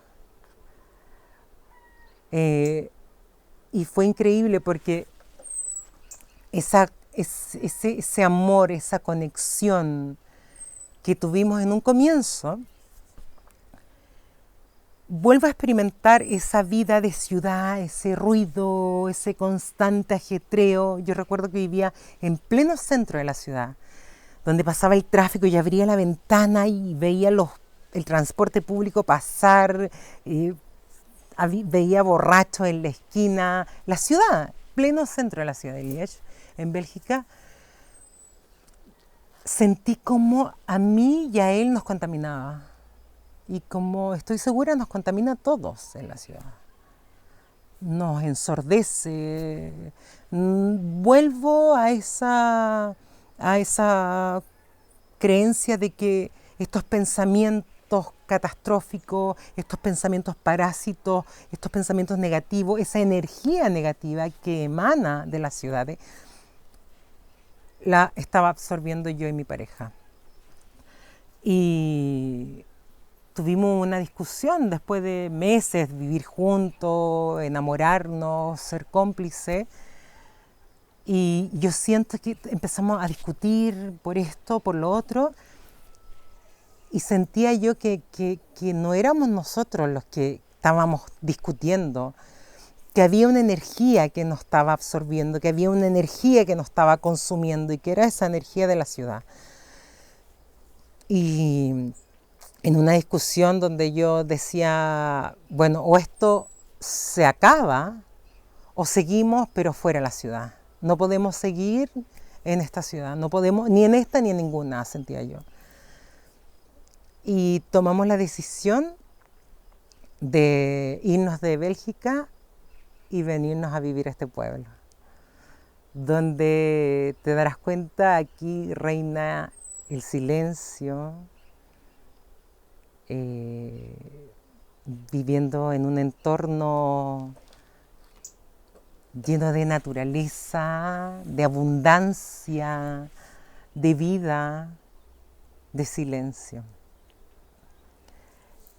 Y fue increíble porque ese amor, esa conexión que tuvimos en un comienzo, vuelvo a experimentar esa vida de ciudad, ese ruido, ese constante ajetreo. Yo recuerdo que vivía en pleno centro de la ciudad, donde pasaba el tráfico y abría la ventana y veía el transporte público pasar, veía borrachos en la esquina. La ciudad, pleno centro de la ciudad de Liège, en Bélgica. Sentí como a mí y a él nos contaminaba. Y como estoy segura nos contamina a todos en la ciudad. nos ensordece. Vuelvo a esa creencia de que estos pensamientos catastróficos, estos pensamientos parásitos, estos pensamientos negativos, esa energía negativa que emana de las ciudades, la estaba absorbiendo yo y mi pareja. Y tuvimos una discusión después de meses, vivir juntos, enamorarnos, ser cómplices. Y yo siento que empezamos a discutir por esto, por lo otro, y sentía yo que no éramos nosotros los que estábamos discutiendo, que había una energía que nos estaba absorbiendo, que había una energía que nos estaba consumiendo y que era esa energía de la ciudad. Y en una discusión donde yo decía, bueno, o esto se acaba o seguimos pero fuera de la ciudad. No podemos seguir en esta ciudad, no podemos, ni en esta ni en ninguna, sentía yo. Y tomamos la decisión de irnos de Bélgica y venirnos a vivir a este pueblo, donde te darás cuenta, aquí reina el silencio, viviendo en un entorno lleno de naturaleza, de abundancia, de vida, de silencio.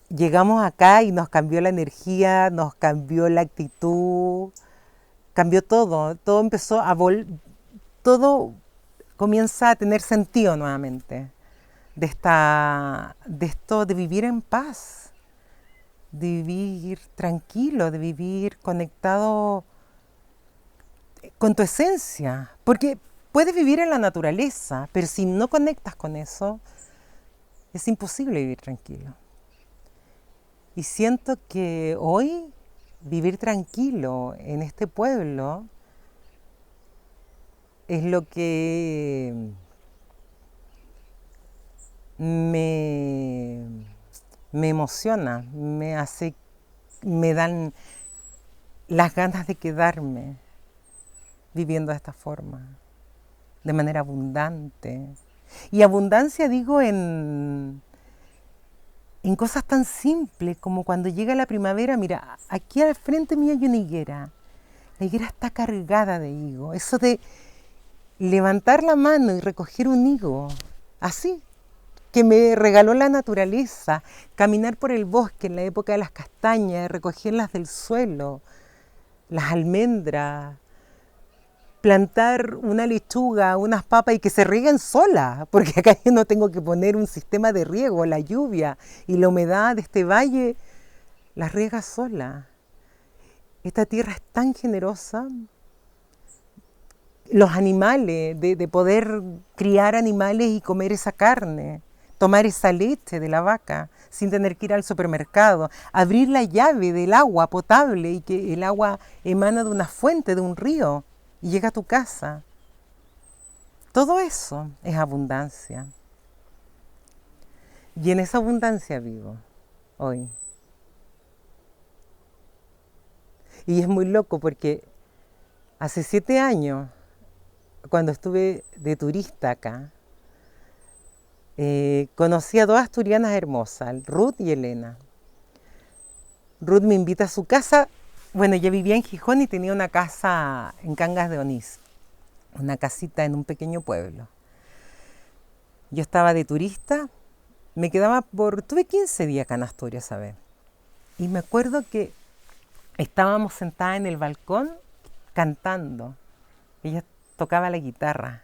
Llegamos acá y nos cambió la energía, nos cambió la actitud, cambió todo. Todo empezó a todo comienza a tener sentido nuevamente. De esto de vivir en paz, de vivir tranquilo, de vivir conectado con tu esencia. Porque puedes vivir en la naturaleza, pero si no conectas con eso, es imposible vivir tranquilo. Y siento que hoy vivir tranquilo en este pueblo es lo que me emociona, me dan las ganas de quedarme viviendo de esta forma, de manera abundante. Y abundancia digo en cosas tan simples como cuando llega la primavera, mira, aquí al frente mío hay una higuera. La higuera está cargada de higo. Eso de levantar la mano y recoger un higo, así, que me regaló la naturaleza, caminar por el bosque en la época de las castañas, recogerlas del suelo, las almendras, plantar una lechuga, unas papas y que se rieguen solas, porque acá yo no tengo que poner un sistema de riego, la lluvia y la humedad de este valle las riega sola. Esta tierra es tan generosa. Los animales, de poder criar animales y comer esa carne, tomar esa leche de la vaca sin tener que ir al supermercado, abrir la llave del agua potable y que el agua emana de una fuente, de un río y llega a tu casa. Todo eso es abundancia. Y en esa abundancia vivo hoy. Y es muy loco porque hace 7 años, cuando estuve de turista acá, conocí a 2 asturianas hermosas, Ruth y Elena. Ruth me invita a su casa. Bueno, ella vivía en Gijón y tenía una casa en Cangas de Onís, una casita en un pequeño pueblo. Yo estaba de turista, tuve 15 días acá en Asturias, ¿sabes? Y me acuerdo que estábamos sentadas en el balcón cantando. Ella tocaba la guitarra.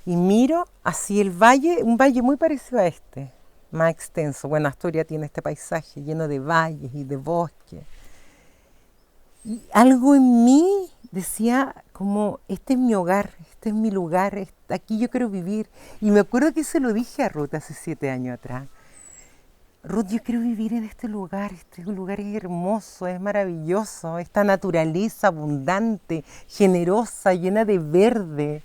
Y miro así el valle, un valle muy parecido a este, más extenso. Bueno, Asturias tiene este paisaje lleno de valles y de bosques. Y algo en mí decía como, este es mi hogar, este es mi lugar, aquí yo quiero vivir. Y me acuerdo que se lo dije a Ruth hace 7 años atrás. Ruth, yo quiero vivir en este lugar es hermoso, es maravilloso, esta naturaleza abundante, generosa, llena de verde.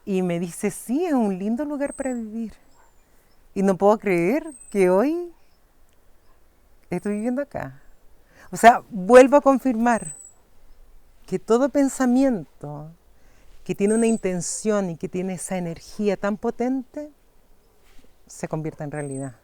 Y me dice, sí, es un lindo lugar para vivir. Y no puedo creer que hoy estoy viviendo acá. O sea, vuelvo a confirmar que todo pensamiento que tiene una intención y que tiene esa energía tan potente se convierta en realidad.